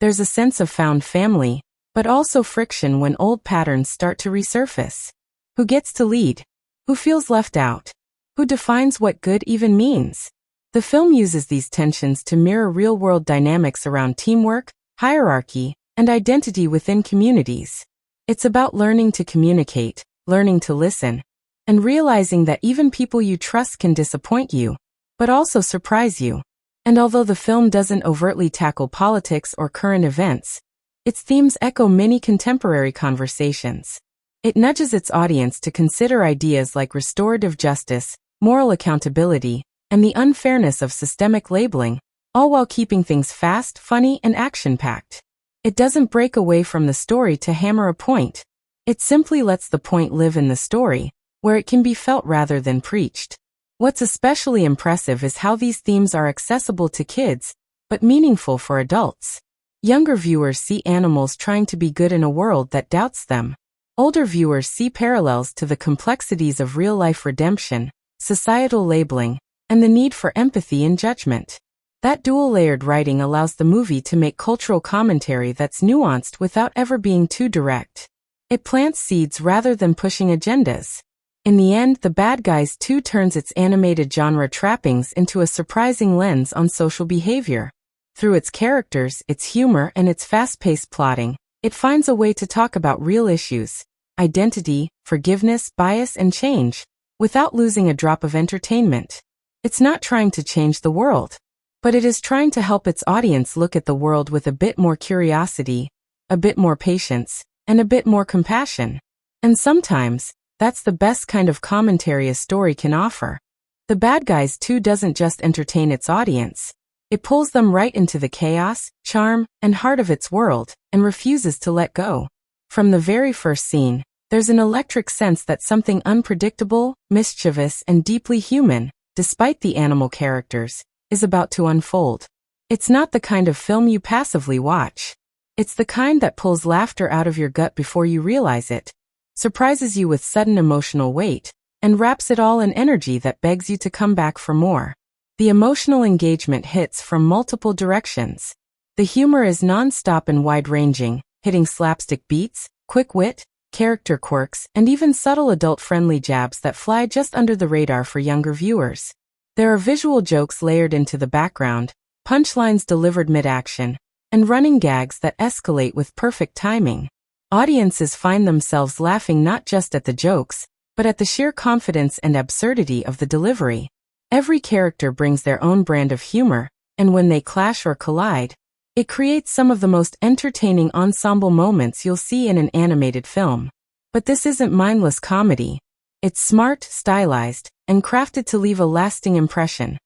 There's a sense of found family, but also friction when old patterns start to resurface. Who gets to lead? Who feels left out? Who defines what good even means? The film uses these tensions to mirror real-world dynamics around teamwork, hierarchy, and identity within communities. It's about learning to communicate, learning to listen, and realizing that even people you trust can disappoint you, but also surprise you. And although the film doesn't overtly tackle politics or current events, its themes echo many contemporary conversations. It nudges its audience to consider ideas like restorative justice, moral accountability, and the unfairness of systemic labeling, all while keeping things fast, funny, and action-packed. It doesn't break away from the story to hammer a point. It simply lets the point live in the story, where it can be felt rather than preached. What's especially impressive is how these themes are accessible to kids, but meaningful for adults. Younger viewers see animals trying to be good in a world that doubts them. Older viewers see parallels to the complexities of real-life redemption, societal labeling, and the need for empathy and judgment. That dual-layered writing allows the movie to make cultural commentary that's nuanced without ever being too direct. It plants seeds rather than pushing agendas. In the end, The Bad Guys 2 turns its animated genre trappings into a surprising lens on social behavior. Through its characters, its humor, and its fast-paced plotting, it finds a way to talk about real issues, identity, forgiveness, bias, and change, without losing a drop of entertainment. It's not trying to change the world, but it is trying to help its audience look at the world with a bit more curiosity, a bit more patience, and a bit more compassion. And sometimes, that's the best kind of commentary a story can offer. The Bad Guys 2 doesn't just entertain its audience. It pulls them right into the chaos, charm, and heart of its world, and refuses to let go. From the very first scene, there's an electric sense that something unpredictable, mischievous, and deeply human, despite the animal characters, is about to unfold. It's not the kind of film you passively watch. It's the kind that pulls laughter out of your gut before you realize it, surprises you with sudden emotional weight, and wraps it all in energy that begs you to come back for more. The emotional engagement hits from multiple directions. The humor is non-stop and wide-ranging, hitting slapstick beats, quick wit, character quirks, and even subtle adult-friendly jabs that fly just under the radar for younger viewers. There are visual jokes layered into the background, punchlines delivered mid-action, and running gags that escalate with perfect timing. Audiences find themselves laughing not just at the jokes, but at the sheer confidence and absurdity of the delivery. Every character brings their own brand of humor, and when they clash or collide, it creates some of the most entertaining ensemble moments you'll see in an animated film. But this isn't mindless comedy. It's smart, stylized, and crafted to leave a lasting impression,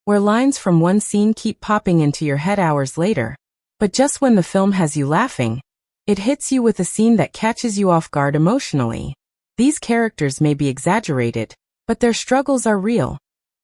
where lines from one scene keep popping into your head hours later. But just when the film has you laughing, it hits you with a scene that catches you off guard emotionally. These characters may be exaggerated, but their struggles are real.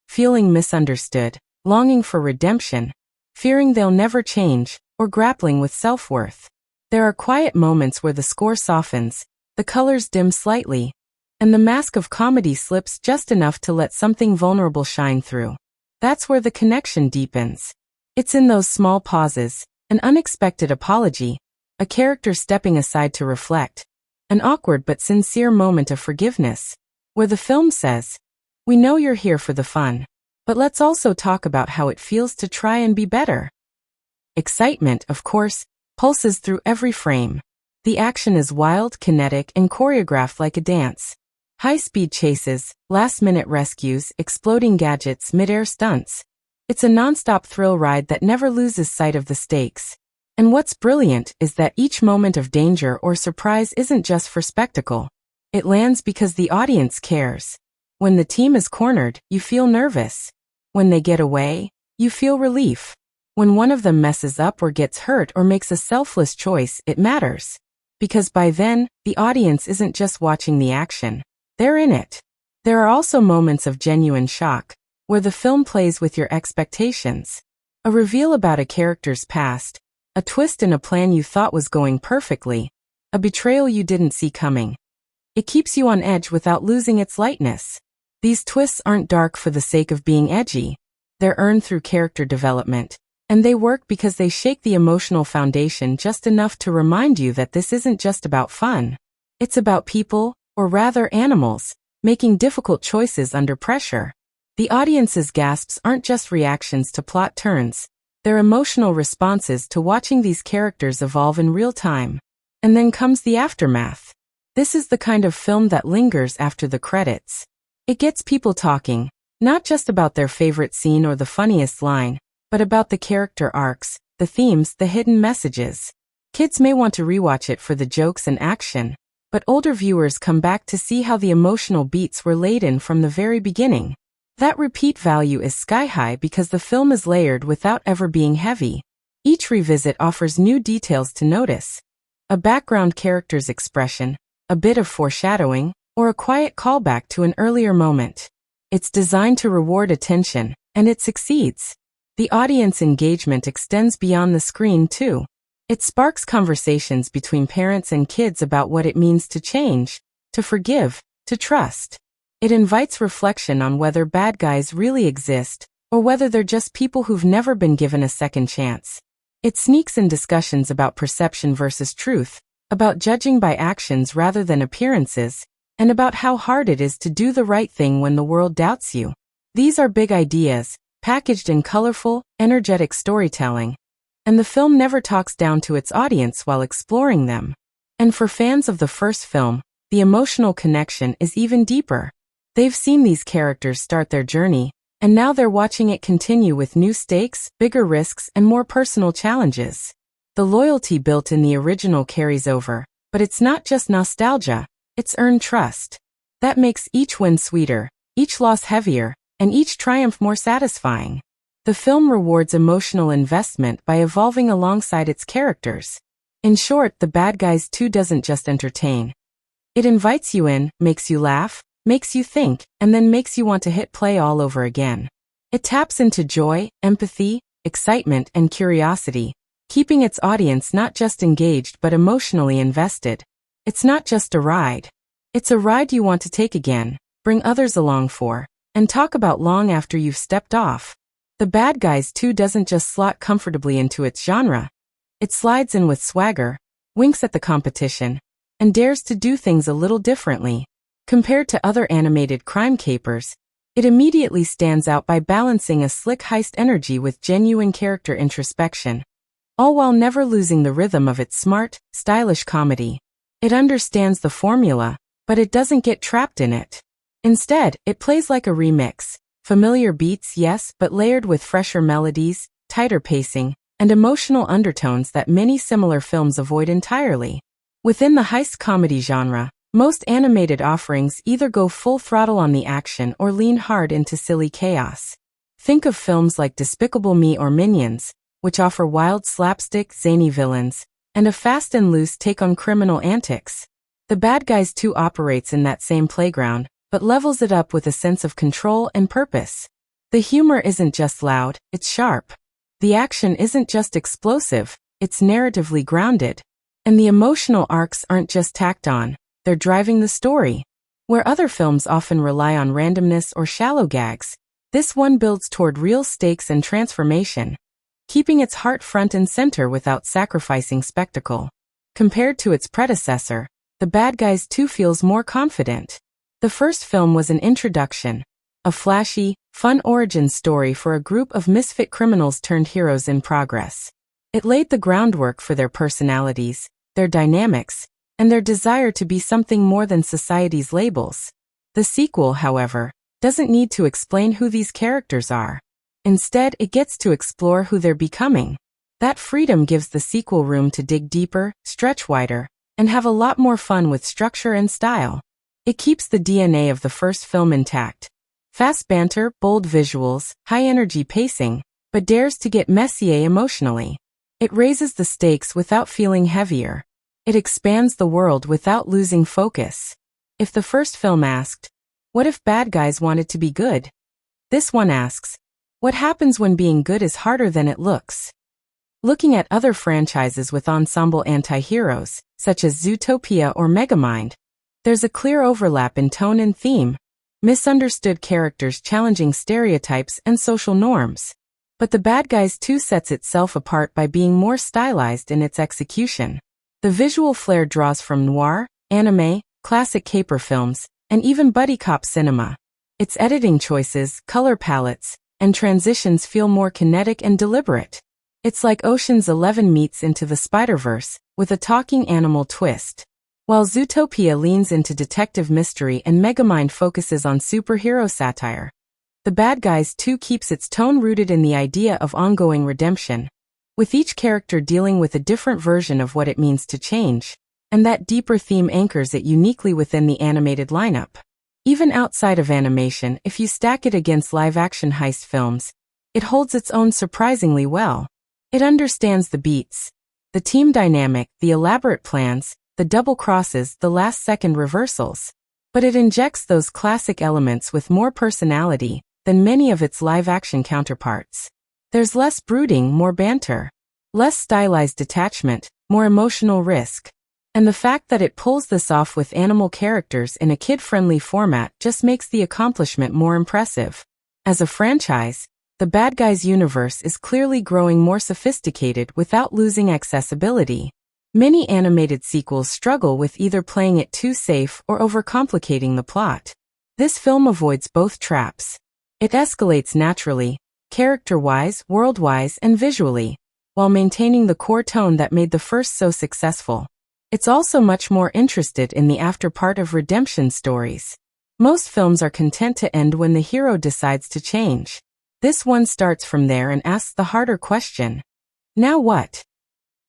Feeling misunderstood, longing for redemption, fearing they'll never change, or grappling with self-worth. There are quiet moments where the score softens, the colors dim slightly, and the mask of comedy slips just enough to let something vulnerable shine through. That's where the connection deepens. It's in those small pauses, an unexpected apology, a character stepping aside to reflect, an awkward but sincere moment of forgiveness, where the film says, "We know you're here for the fun, but let's also talk about how it feels to try and be better." Excitement, of course, pulses through every frame. The action is wild, kinetic, and choreographed like a dance. High-speed chases, last-minute rescues, exploding gadgets, mid-air stunts. It's a non-stop thrill ride that never loses sight of the stakes. And what's brilliant is that each moment of danger or surprise isn't just for spectacle. It lands because the audience cares. When the team is cornered, you feel nervous. When they get away, you feel relief. When one of them messes up or gets hurt or makes a selfless choice, it matters. Because by then, the audience isn't just watching the action. They're in it. There are also moments of genuine shock, where the film plays with your expectations. A reveal about a character's past, a twist in a plan you thought was going perfectly, a betrayal you didn't see coming. It keeps you on edge without losing its lightness. These twists aren't dark for the sake of being edgy. They're earned through character development, and they work because they shake the emotional foundation just enough to remind you that this isn't just about fun. It's about people, or rather animals, making difficult choices under pressure. The audience's gasps aren't just reactions to plot turns. They're emotional responses to watching these characters evolve in real time. And then comes the aftermath. This is the kind of film that lingers after the credits. It gets people talking, not just about their favorite scene or the funniest line, but about the character arcs, the themes, the hidden messages. Kids may want to rewatch it for the jokes and action, but older viewers come back to see how the emotional beats were laid in from the very beginning. That repeat value is sky-high because the film is layered without ever being heavy. Each revisit offers new details to notice. A background character's expression, a bit of foreshadowing, or a quiet callback to an earlier moment. It's designed to reward attention, and it succeeds. The audience engagement extends beyond the screen, too. It sparks conversations between parents and kids about what it means to change, to forgive, to trust. It invites reflection on whether bad guys really exist, or whether they're just people who've never been given a second chance. It sneaks in discussions about perception versus truth, about judging by actions rather than appearances, and about how hard it is to do the right thing when the world doubts you. These are big ideas, packaged in colorful, energetic storytelling. And the film never talks down to its audience while exploring them. And for fans of the first film, the emotional connection is even deeper. They've seen these characters start their journey, and now they're watching it continue with new stakes, bigger risks, and more personal challenges. The loyalty built in the original carries over, but it's not just nostalgia, it's earned trust. That makes each win sweeter, each loss heavier, and each triumph more satisfying. The film rewards emotional investment by evolving alongside its characters. In short, The Bad Guys 2 doesn't just entertain. It invites you in, makes you laugh, makes you think, and then makes you want to hit play all over again. It taps into joy, empathy, excitement, and curiosity, keeping its audience not just engaged but emotionally invested. It's not just a ride. It's a ride you want to take again, bring others along for, and talk about long after you've stepped off. The Bad Guys 2 doesn't just slot comfortably into its genre. It slides in with swagger, winks at the competition, and dares to do things a little differently. Compared to other animated crime capers, it immediately stands out by balancing a slick heist energy with genuine character introspection, all while never losing the rhythm of its smart, stylish comedy. It understands the formula, but it doesn't get trapped in it. Instead, it plays like a remix. Familiar beats, yes, but layered with fresher melodies, tighter pacing, and emotional undertones that many similar films avoid entirely. Within the heist comedy genre, most animated offerings either go full throttle on the action or lean hard into silly chaos. Think of films like Despicable Me or Minions, which offer wild slapstick, zany villains, and a fast and loose take on criminal antics. The Bad Guys 2 operates in that same playground, but levels it up with a sense of control and purpose. The humor isn't just loud, it's sharp. The action isn't just explosive, it's narratively grounded. And the emotional arcs aren't just tacked on, they're driving the story. Where other films often rely on randomness or shallow gags, this one builds toward real stakes and transformation, keeping its heart front and center without sacrificing spectacle. Compared to its predecessor, The Bad Guys 2 feels more confident. The first film was an introduction, a flashy, fun origin story for a group of misfit criminals turned heroes in progress. It laid the groundwork for their personalities, their dynamics, and their desire to be something more than society's labels. The sequel, however, doesn't need to explain who these characters are. Instead, it gets to explore who they're becoming. That freedom gives the sequel room to dig deeper, stretch wider, and have a lot more fun with structure and style. It keeps the DNA of the first film intact. Fast banter, bold visuals, high-energy pacing, but dares to get messy emotionally. It raises the stakes without feeling heavier. It expands the world without losing focus. If the first film asked, what if bad guys wanted to be good? This one asks, what happens when being good is harder than it looks? Looking at other franchises with ensemble anti-heroes, such as Zootopia or Megamind, there's a clear overlap in tone and theme. Misunderstood characters challenging stereotypes and social norms. But The Bad Guys 2 sets itself apart by being more stylized in its execution. The visual flair draws from noir, anime, classic caper films, and even buddy cop cinema. Its editing choices, color palettes, and transitions feel more kinetic and deliberate. It's like Ocean's 11 meets Into the Spider-Verse, with a talking animal twist. While Zootopia leans into detective mystery and Megamind focuses on superhero satire, The Bad Guys 2 keeps its tone rooted in the idea of ongoing redemption, with each character dealing with a different version of what it means to change, and that deeper theme anchors it uniquely within the animated lineup. Even outside of animation, if you stack it against live-action heist films, it holds its own surprisingly well. It understands the beats, the team dynamic, the elaborate plans, the double crosses, the last-second reversals. But it injects those classic elements with more personality than many of its live-action counterparts. There's less brooding, more banter. Less stylized detachment, more emotional risk. And the fact that it pulls this off with animal characters in a kid-friendly format just makes the accomplishment more impressive. As a franchise, The Bad Guys universe is clearly growing more sophisticated without losing accessibility. Many animated sequels struggle with either playing it too safe or overcomplicating the plot. This film avoids both traps. It escalates naturally, character-wise, world-wise, and visually, while maintaining the core tone that made the first so successful. It's also much more interested in the afterpart of redemption stories. Most films are content to end when the hero decides to change. This one starts from there and asks the harder question. Now what?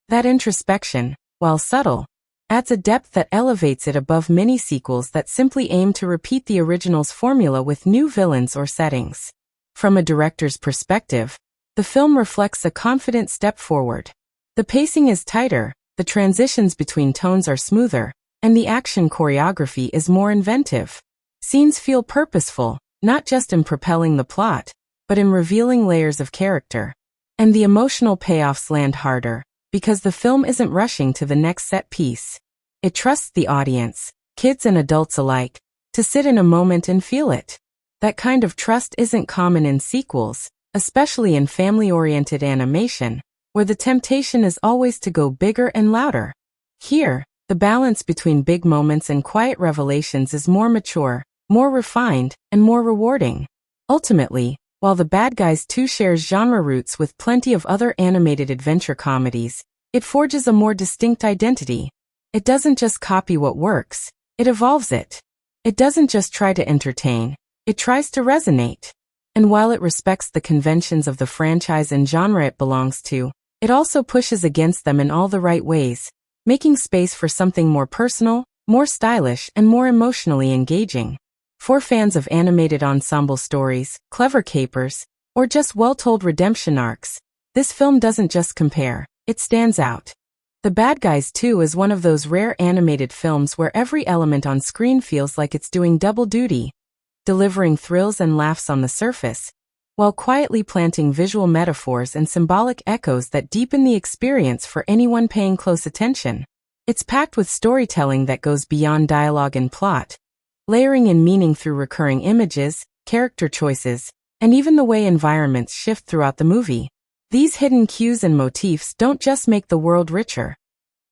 That introspection, while subtle, adds a depth that elevates it above many sequels that simply aim to repeat the original's formula with new villains or settings. From a director's perspective, the film reflects a confident step forward. The pacing is tighter, the transitions between tones are smoother, and the action choreography is more inventive. Scenes feel purposeful, not just in propelling the plot, but in revealing layers of character. And the emotional payoffs land harder, because the film isn't rushing to the next set piece. It trusts the audience, kids and adults alike, to sit in a moment and feel it. That kind of trust isn't common in sequels, especially in family-oriented animation, where the temptation is always to go bigger and louder. Here, the balance between big moments and quiet revelations is more mature, more refined, and more rewarding. Ultimately, while The Bad Guys 2 shares genre roots with plenty of other animated adventure comedies, it forges a more distinct identity. It doesn't just copy what works, it evolves it. It doesn't just try to entertain, it tries to resonate. And while it respects the conventions of the franchise and genre it belongs to, it also pushes against them in all the right ways, making space for something more personal, more stylish, and more emotionally engaging. For fans of animated ensemble stories, clever capers, or just well-told redemption arcs, this film doesn't just compare, it stands out. The Bad Guys 2 is one of those rare animated films where every element on screen feels like it's doing double duty, delivering thrills and laughs on the surface, while quietly planting visual metaphors and symbolic echoes that deepen the experience for anyone paying close attention. It's packed with storytelling that goes beyond dialogue and plot, layering in meaning through recurring images, character choices, and even the way environments shift throughout the movie. These hidden cues and motifs don't just make the world richer.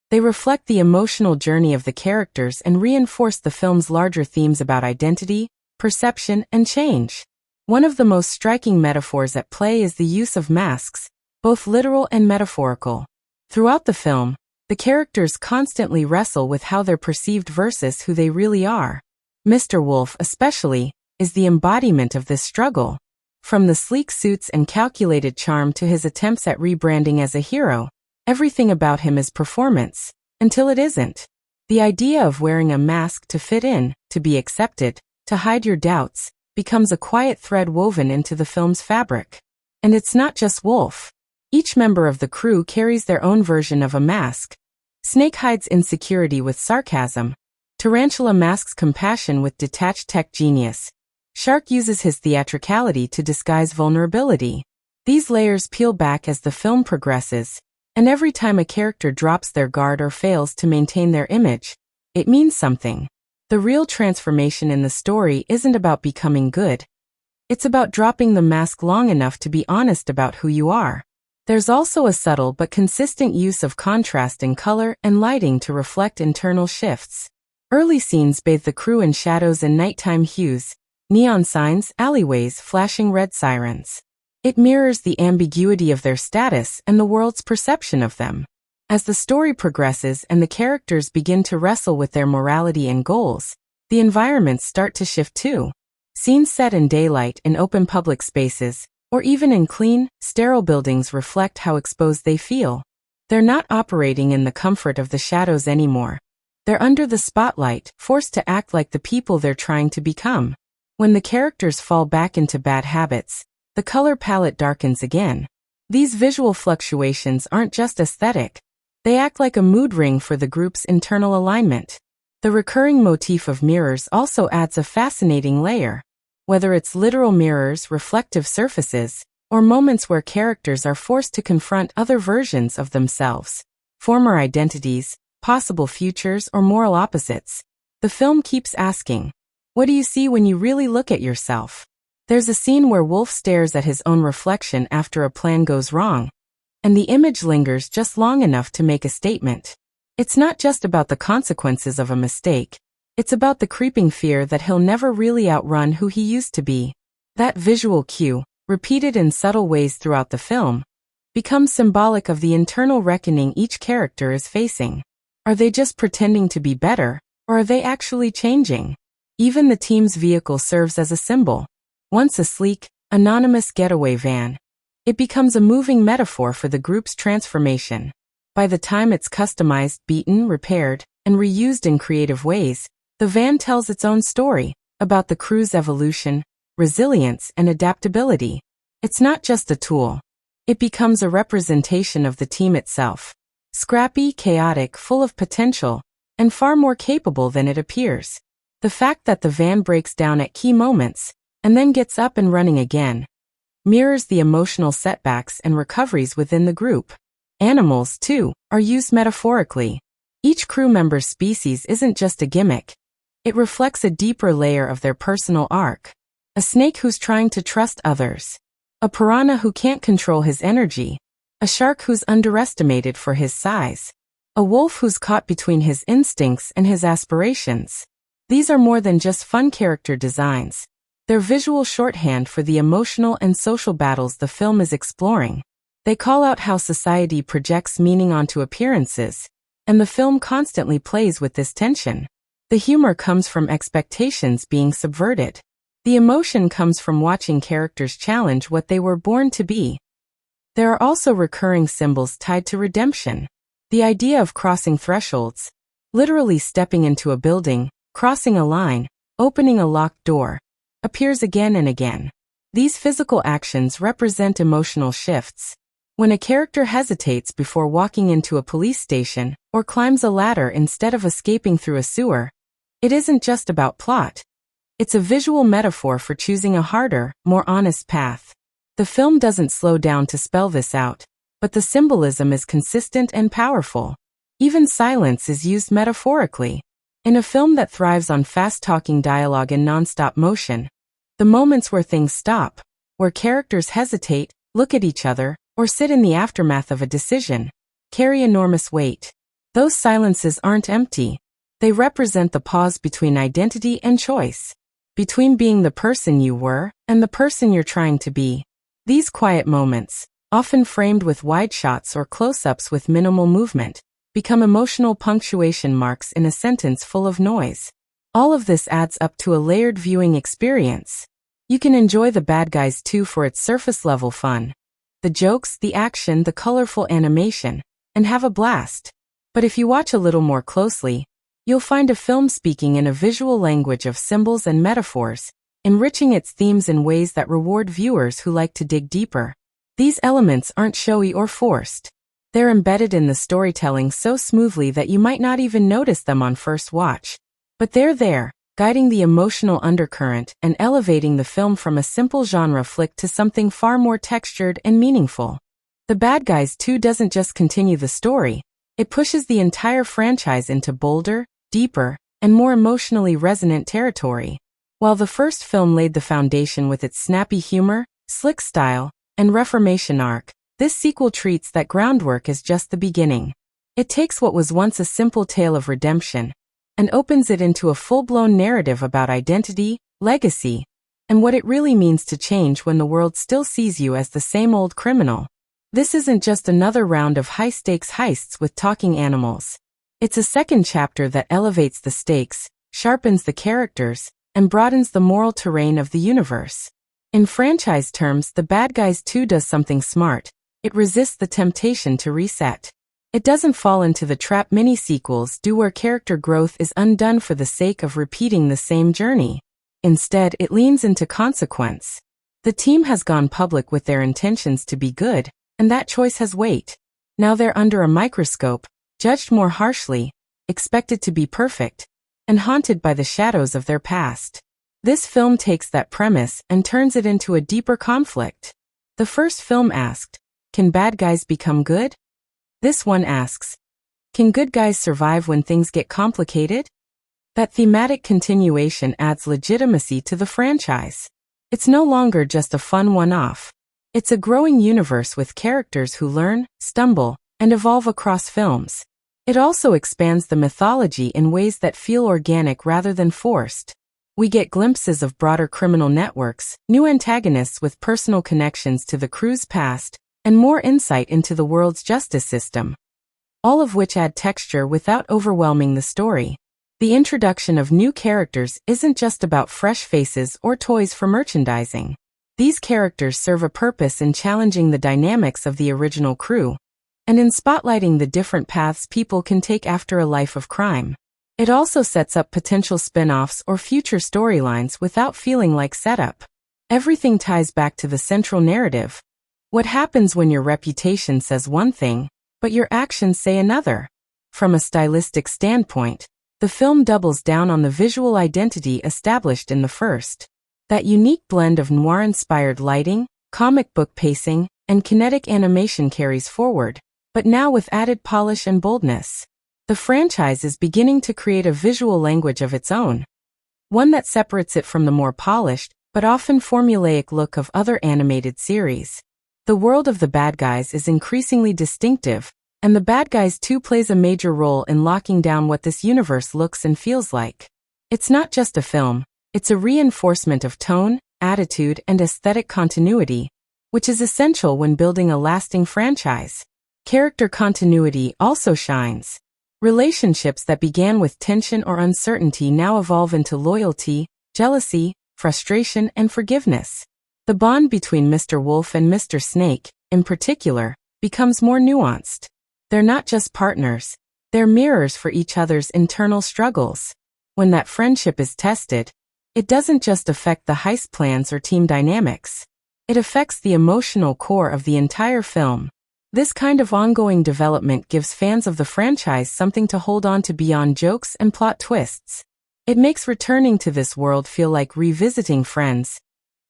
They reflect the emotional journey of the characters and reinforce the film's larger themes about identity, perception, and change. One of the most striking metaphors at play is the use of masks, both literal and metaphorical. Throughout the film, The characters constantly wrestle with how they're perceived versus who they really are. Mr. Wolf, especially, is the embodiment of this struggle. From the sleek suits and calculated charm to his attempts at rebranding as a hero, everything about him is performance, until it isn't. The idea of wearing a mask to fit in, to be accepted, to hide your doubts, becomes a quiet thread woven into the film's fabric. And it's not just Wolf. Each member of the crew carries their own version of a mask. Snake hides insecurity with sarcasm. Tarantula masks compassion with detached tech genius. Shark uses his theatricality to disguise vulnerability. These layers peel back as the film progresses, and every time a character drops their guard or fails to maintain their image, it means something. The real transformation in the story isn't about becoming good. It's about dropping the mask long enough to be honest about who you are. There's also a subtle but consistent use of contrast in color and lighting to reflect internal shifts. Early scenes bathe the crew in shadows and nighttime hues, neon signs, alleyways, flashing red sirens. It mirrors the ambiguity of their status and the world's perception of them. As the story progresses and the characters begin to wrestle with their morality and goals, the environments start to shift too. Scenes set in daylight in open public spaces, or even in clean, sterile buildings reflect how exposed they feel. They're not operating in the comfort of the shadows anymore. They're under the spotlight, forced to act like the people they're trying to become. When the characters fall back into bad habits, the color palette darkens again. These visual fluctuations aren't just aesthetic. They act like a mood ring for the group's internal alignment. The recurring motif of mirrors also adds a fascinating layer. Whether it's literal mirrors, reflective surfaces, or moments where characters are forced to confront other versions of themselves, former identities, possible futures, or moral opposites, the film keeps asking, what do you see when you really look at yourself? There's a scene where Wolf stares at his own reflection after a plan goes wrong, and the image lingers just long enough to make a statement. It's not just about the consequences of a mistake, it's about the creeping fear that he'll never really outrun who he used to be. That visual cue, repeated in subtle ways throughout the film, becomes symbolic of the internal reckoning each character is facing. Are they just pretending to be better, or are they actually changing? Even the team's vehicle serves as a symbol. Once a sleek, anonymous getaway van, it becomes a moving metaphor for the group's transformation. By the time it's customized, beaten, repaired, and reused in creative ways, the van tells its own story about the crew's evolution, resilience, and adaptability. It's not just a tool. It becomes a representation of the team itself. Scrappy, chaotic, full of potential, and far more capable than it appears. The fact that the van breaks down at key moments, and then gets up and running again, mirrors the emotional setbacks and recoveries within the group. Animals, too, are used metaphorically. Each crew member's species isn't just a gimmick. It reflects a deeper layer of their personal arc. A snake who's trying to trust others. A piranha who can't control his energy. A shark who's underestimated for his size. A wolf who's caught between his instincts and his aspirations. These are more than just fun character designs. They're visual shorthand for the emotional and social battles the film is exploring. They call out how society projects meaning onto appearances, and the film constantly plays with this tension. The humor comes from expectations being subverted. The emotion comes from watching characters challenge what they were born to be. There are also recurring symbols tied to redemption. The idea of crossing thresholds, literally stepping into a building, crossing a line, opening a locked door, appears again and again. These physical actions represent emotional shifts. When a character hesitates before walking into a police station, or climbs a ladder instead of escaping through a sewer, it isn't just about plot. It's a visual metaphor for choosing a harder, more honest path. The film doesn't slow down to spell this out, but the symbolism is consistent and powerful. Even silence is used metaphorically. In a film that thrives on fast-talking dialogue and non-stop motion, the moments where things stop, where characters hesitate, look at each other, or sit in the aftermath of a decision, carry enormous weight. Those silences aren't empty. They represent the pause between identity and choice, between being the person you were and the person you're trying to be. These quiet moments, often framed with wide shots or close-ups with minimal movement, become emotional punctuation marks in a sentence full of noise. All of this adds up to a layered viewing experience. You can enjoy The Bad Guys 2 for its surface-level fun, the jokes, the action, the colorful animation, and have a blast. But if you watch a little more closely, you'll find a film speaking in a visual language of symbols and metaphors, enriching its themes in ways that reward viewers who like to dig deeper. These elements aren't showy or forced. They're embedded in the storytelling so smoothly that you might not even notice them on first watch. But they're there, guiding the emotional undercurrent and elevating the film from a simple genre flick to something far more textured and meaningful. The Bad Guys 2 doesn't just continue the story, it pushes the entire franchise into bolder, deeper, and more emotionally resonant territory. While the first film laid the foundation with its snappy humor, slick style, and reformation arc, this sequel treats that groundwork as just the beginning. It takes what was once a simple tale of redemption and opens it into a full-blown narrative about identity, legacy, and what it really means to change when the world still sees you as the same old criminal. This isn't just another round of high-stakes heists with talking animals. It's a second chapter that elevates the stakes, sharpens the characters, and broadens the moral terrain of the universe. In franchise terms, The Bad Guys 2 does something smart. It resists the temptation to reset. It doesn't fall into the trap many sequels do where character growth is undone for the sake of repeating the same journey. Instead, it leans into consequence. The team has gone public with their intentions to be good, and that choice has weight. Now they're under a microscope, judged more harshly, expected to be perfect, and haunted by the shadows of their past. This film takes that premise and turns it into a deeper conflict. The first film asked, can bad guys become good? This one asks, can good guys survive when things get complicated? That thematic continuation adds legitimacy to the franchise. It's no longer just a fun one-off. It's a growing universe with characters who learn, stumble, and evolve across films. It also expands the mythology in ways that feel organic rather than forced. We get glimpses of broader criminal networks, new antagonists with personal connections to the crew's past, and more insight into the world's justice system. All of which add texture without overwhelming the story. The introduction of new characters isn't just about fresh faces or toys for merchandising. These characters serve a purpose in challenging the dynamics of the original crew, and in spotlighting the different paths people can take after a life of crime. It also sets up potential spin-offs or future storylines without feeling like setup. Everything ties back to the central narrative. What happens when your reputation says one thing, but your actions say another? From a stylistic standpoint, the film doubles down on the visual identity established in the first. That unique blend of noir-inspired lighting, comic book pacing, and kinetic animation carries forward, but now with added polish and boldness. The franchise is beginning to create a visual language of its own. One that separates it from the more polished, but often formulaic look of other animated series. The world of The Bad Guys is increasingly distinctive, and The Bad Guys 2 plays a major role in locking down what this universe looks and feels like. It's not just a film, it's a reinforcement of tone, attitude, and aesthetic continuity, which is essential when building a lasting franchise. Character continuity also shines. Relationships that began with tension or uncertainty now evolve into loyalty, jealousy, frustration, and forgiveness. The bond between Mr. Wolf and Mr. Snake, in particular, becomes more nuanced. They're not just partners, they're mirrors for each other's internal struggles. When that friendship is tested, it doesn't just affect the heist plans or team dynamics. It affects the emotional core of the entire film. This kind of ongoing development gives fans of the franchise something to hold on to beyond jokes and plot twists. It makes returning to this world feel like revisiting Friends,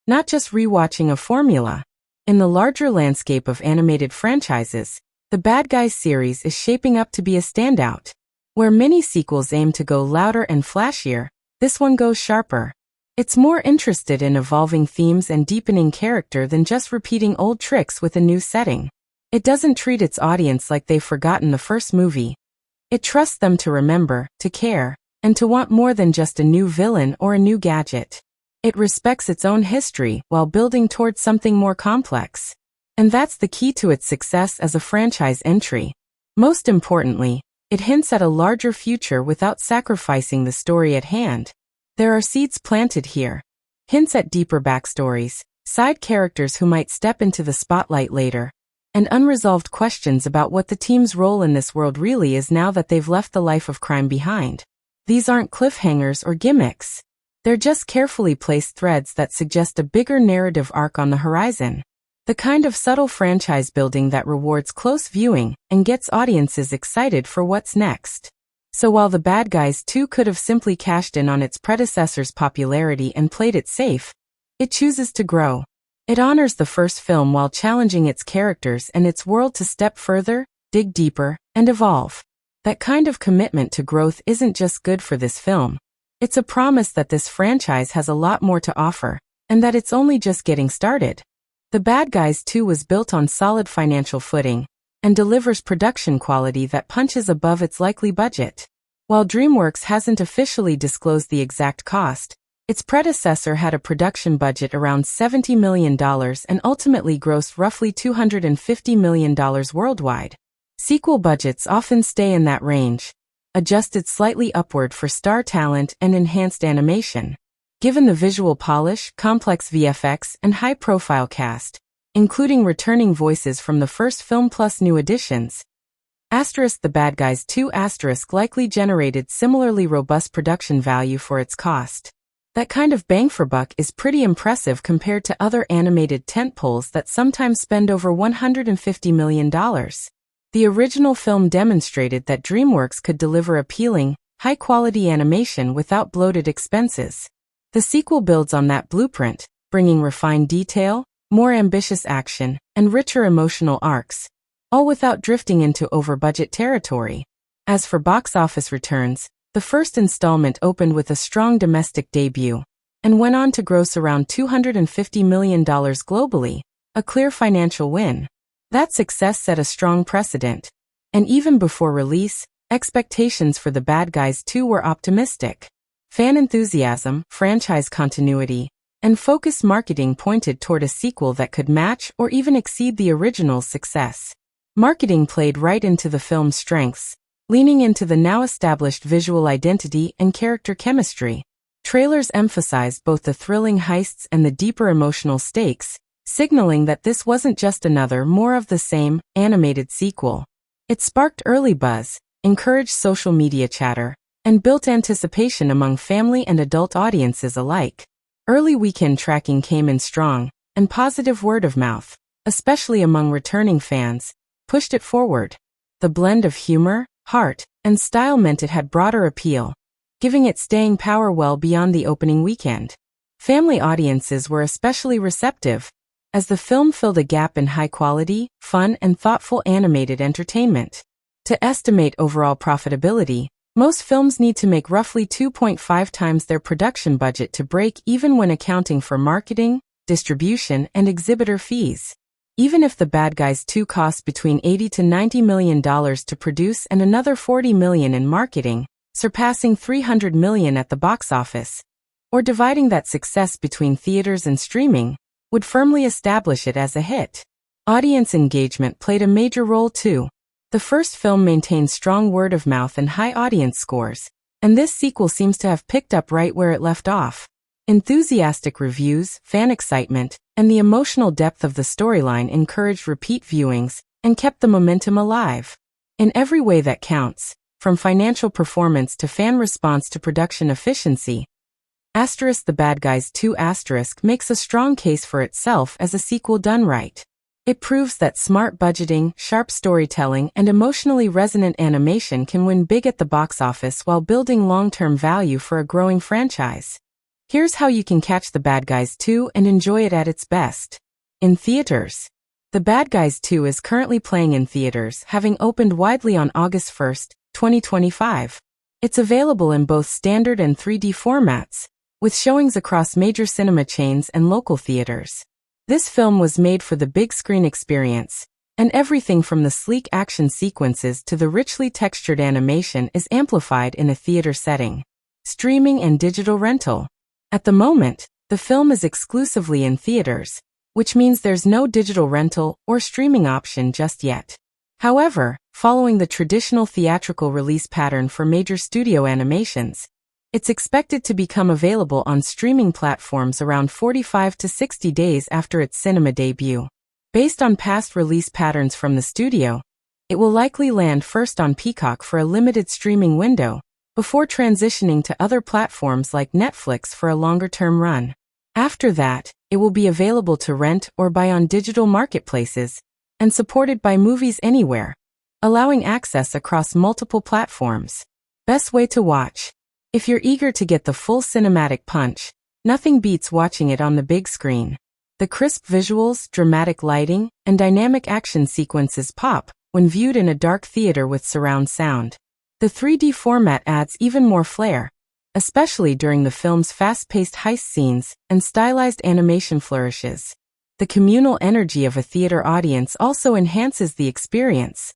not just rewatching a formula. In the larger landscape of animated franchises, the Bad Guys series is shaping up to be a standout. Where many sequels aim to go louder and flashier, this one goes sharper. It's more interested in evolving themes and deepening character than just repeating old tricks with a new setting. It doesn't treat its audience like they've forgotten the first movie. It trusts them to remember, to care, and to want more than just a new villain or a new gadget. It respects its own history while building towards something more complex. And that's the key to its success as a franchise entry. Most importantly, It hints at a larger future without sacrificing the story at hand. There are seeds planted here. Hints at deeper backstories, side characters who might step into the spotlight later, and unresolved questions about what the team's role in this world really is now that they've left the life of crime behind. These aren't cliffhangers or gimmicks. They're just carefully placed threads that suggest a bigger narrative arc on the horizon. The kind of subtle franchise building that rewards close viewing and gets audiences excited for what's next. So while The Bad Guys 2 could have simply cashed in on its predecessor's popularity and played it safe, it chooses to grow. It honors the first film while challenging its characters and its world to step further, dig deeper, and evolve. That kind of commitment to growth isn't just good for this film. It's a promise that this franchise has a lot more to offer, and that it's only just getting started. The Bad Guys 2 was built on solid financial footing, and delivers production quality that punches above its likely budget. While DreamWorks hasn't officially disclosed the exact cost, its predecessor had a production budget around $70 million and ultimately grossed roughly $250 million worldwide. Sequel budgets often stay in that range, adjusted slightly upward for star talent and enhanced animation. Given the visual polish, complex VFX, and high-profile cast, including returning voices from the first film plus new additions, The Bad Guys 2 likely generated similarly robust production value for its cost. That kind of bang for buck is pretty impressive compared to other animated tentpoles that sometimes spend over $150 million. The original film demonstrated that DreamWorks could deliver appealing, high-quality animation without bloated expenses. The sequel builds on that blueprint, bringing refined detail, more ambitious action, and richer emotional arcs, all without drifting into over-budget territory. As for box office returns, the first installment opened with a strong domestic debut, and went on to gross around $250 million globally, a clear financial win. That success set a strong precedent, and even before release, expectations for The Bad Guys 2 were optimistic. Fan enthusiasm, franchise continuity, and focused marketing pointed toward a sequel that could match or even exceed the original's success. Marketing played right into the film's strengths, leaning into the now-established visual identity and character chemistry. Trailers emphasized both the thrilling heists and the deeper emotional stakes, signaling that this wasn't just another more of the same, animated sequel. It sparked early buzz, encouraged social media chatter, and built anticipation among family and adult audiences alike. Early weekend tracking came in strong, and positive word of mouth, especially among returning fans, pushed it forward. The blend of humor, heart, and style meant it had broader appeal, giving it staying power well beyond the opening weekend. Family audiences were especially receptive, as the film filled a gap in high-quality, fun, and thoughtful animated entertainment. To estimate overall profitability, most films need to make roughly 2.5 times their production budget to break even when accounting for marketing, distribution, and exhibitor fees. Even if The Bad Guys 2 costs between $80 to $90 million to produce and another $40 million in marketing, surpassing $300 million at the box office, or dividing that success between theaters and streaming, would firmly establish it as a hit. Audience engagement played a major role too. The first film maintained strong word of mouth and high audience scores, and this sequel seems to have picked up right where it left off. Enthusiastic reviews, fan excitement, and the emotional depth of the storyline encouraged repeat viewings and kept the momentum alive. In every way that counts, from financial performance to fan response to production efficiency, The Bad Guys 2 makes a strong case for itself as a sequel done right. It proves that smart budgeting, sharp storytelling, and emotionally resonant animation can win big at the box office while building long-term value for a growing franchise. Here's how you can catch The Bad Guys 2 and enjoy it at its best. In theaters. The Bad Guys 2 is currently playing in theaters, having opened widely on August 1, 2025. It's available in both standard and 3D formats, with showings across major cinema chains and local theaters. This film was made for the big screen experience, and everything from the sleek action sequences to the richly textured animation is amplified in a theater setting. Streaming and digital rental. At the moment, the film is exclusively in theaters, which means there's no digital rental or streaming option just yet. However, following the traditional theatrical release pattern for major studio animations, it's expected to become available on streaming platforms around 45 to 60 days after its cinema debut. Based on past release patterns from the studio, it will likely land first on Peacock for a limited streaming window, before transitioning to other platforms like Netflix for a longer-term run. After that, it will be available to rent or buy on digital marketplaces, and supported by Movies Anywhere, allowing access across multiple platforms. Best way to watch. If you're eager to get the full cinematic punch, nothing beats watching it on the big screen. The crisp visuals, dramatic lighting, and dynamic action sequences pop when viewed in a dark theater with surround sound. The 3D format adds even more flair, especially during the film's fast-paced heist scenes and stylized animation flourishes. The communal energy of a theater audience also enhances the experience.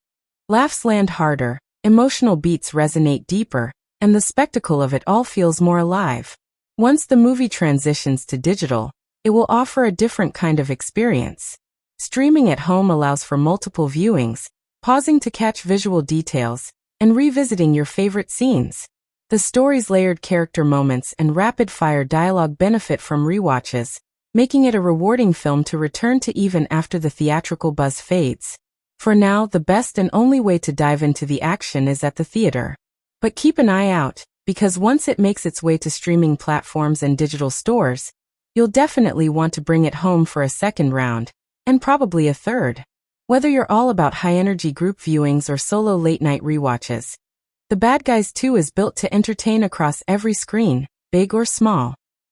Laughs land harder, emotional beats resonate deeper, and the spectacle of it all feels more alive. Once the movie transitions to digital, it will offer a different kind of experience. Streaming at home allows for multiple viewings, pausing to catch visual details, and revisiting your favorite scenes. The story's layered character moments and rapid-fire dialogue benefit from rewatches, making it a rewarding film to return to even after the theatrical buzz fades. For now, the best and only way to dive into the action is at the theater. But keep an eye out, because once it makes its way to streaming platforms and digital stores, you'll definitely want to bring it home for a second round, and probably a third. Whether you're all about high-energy group viewings or solo late-night rewatches, The Bad Guys 2 is built to entertain across every screen, big or small.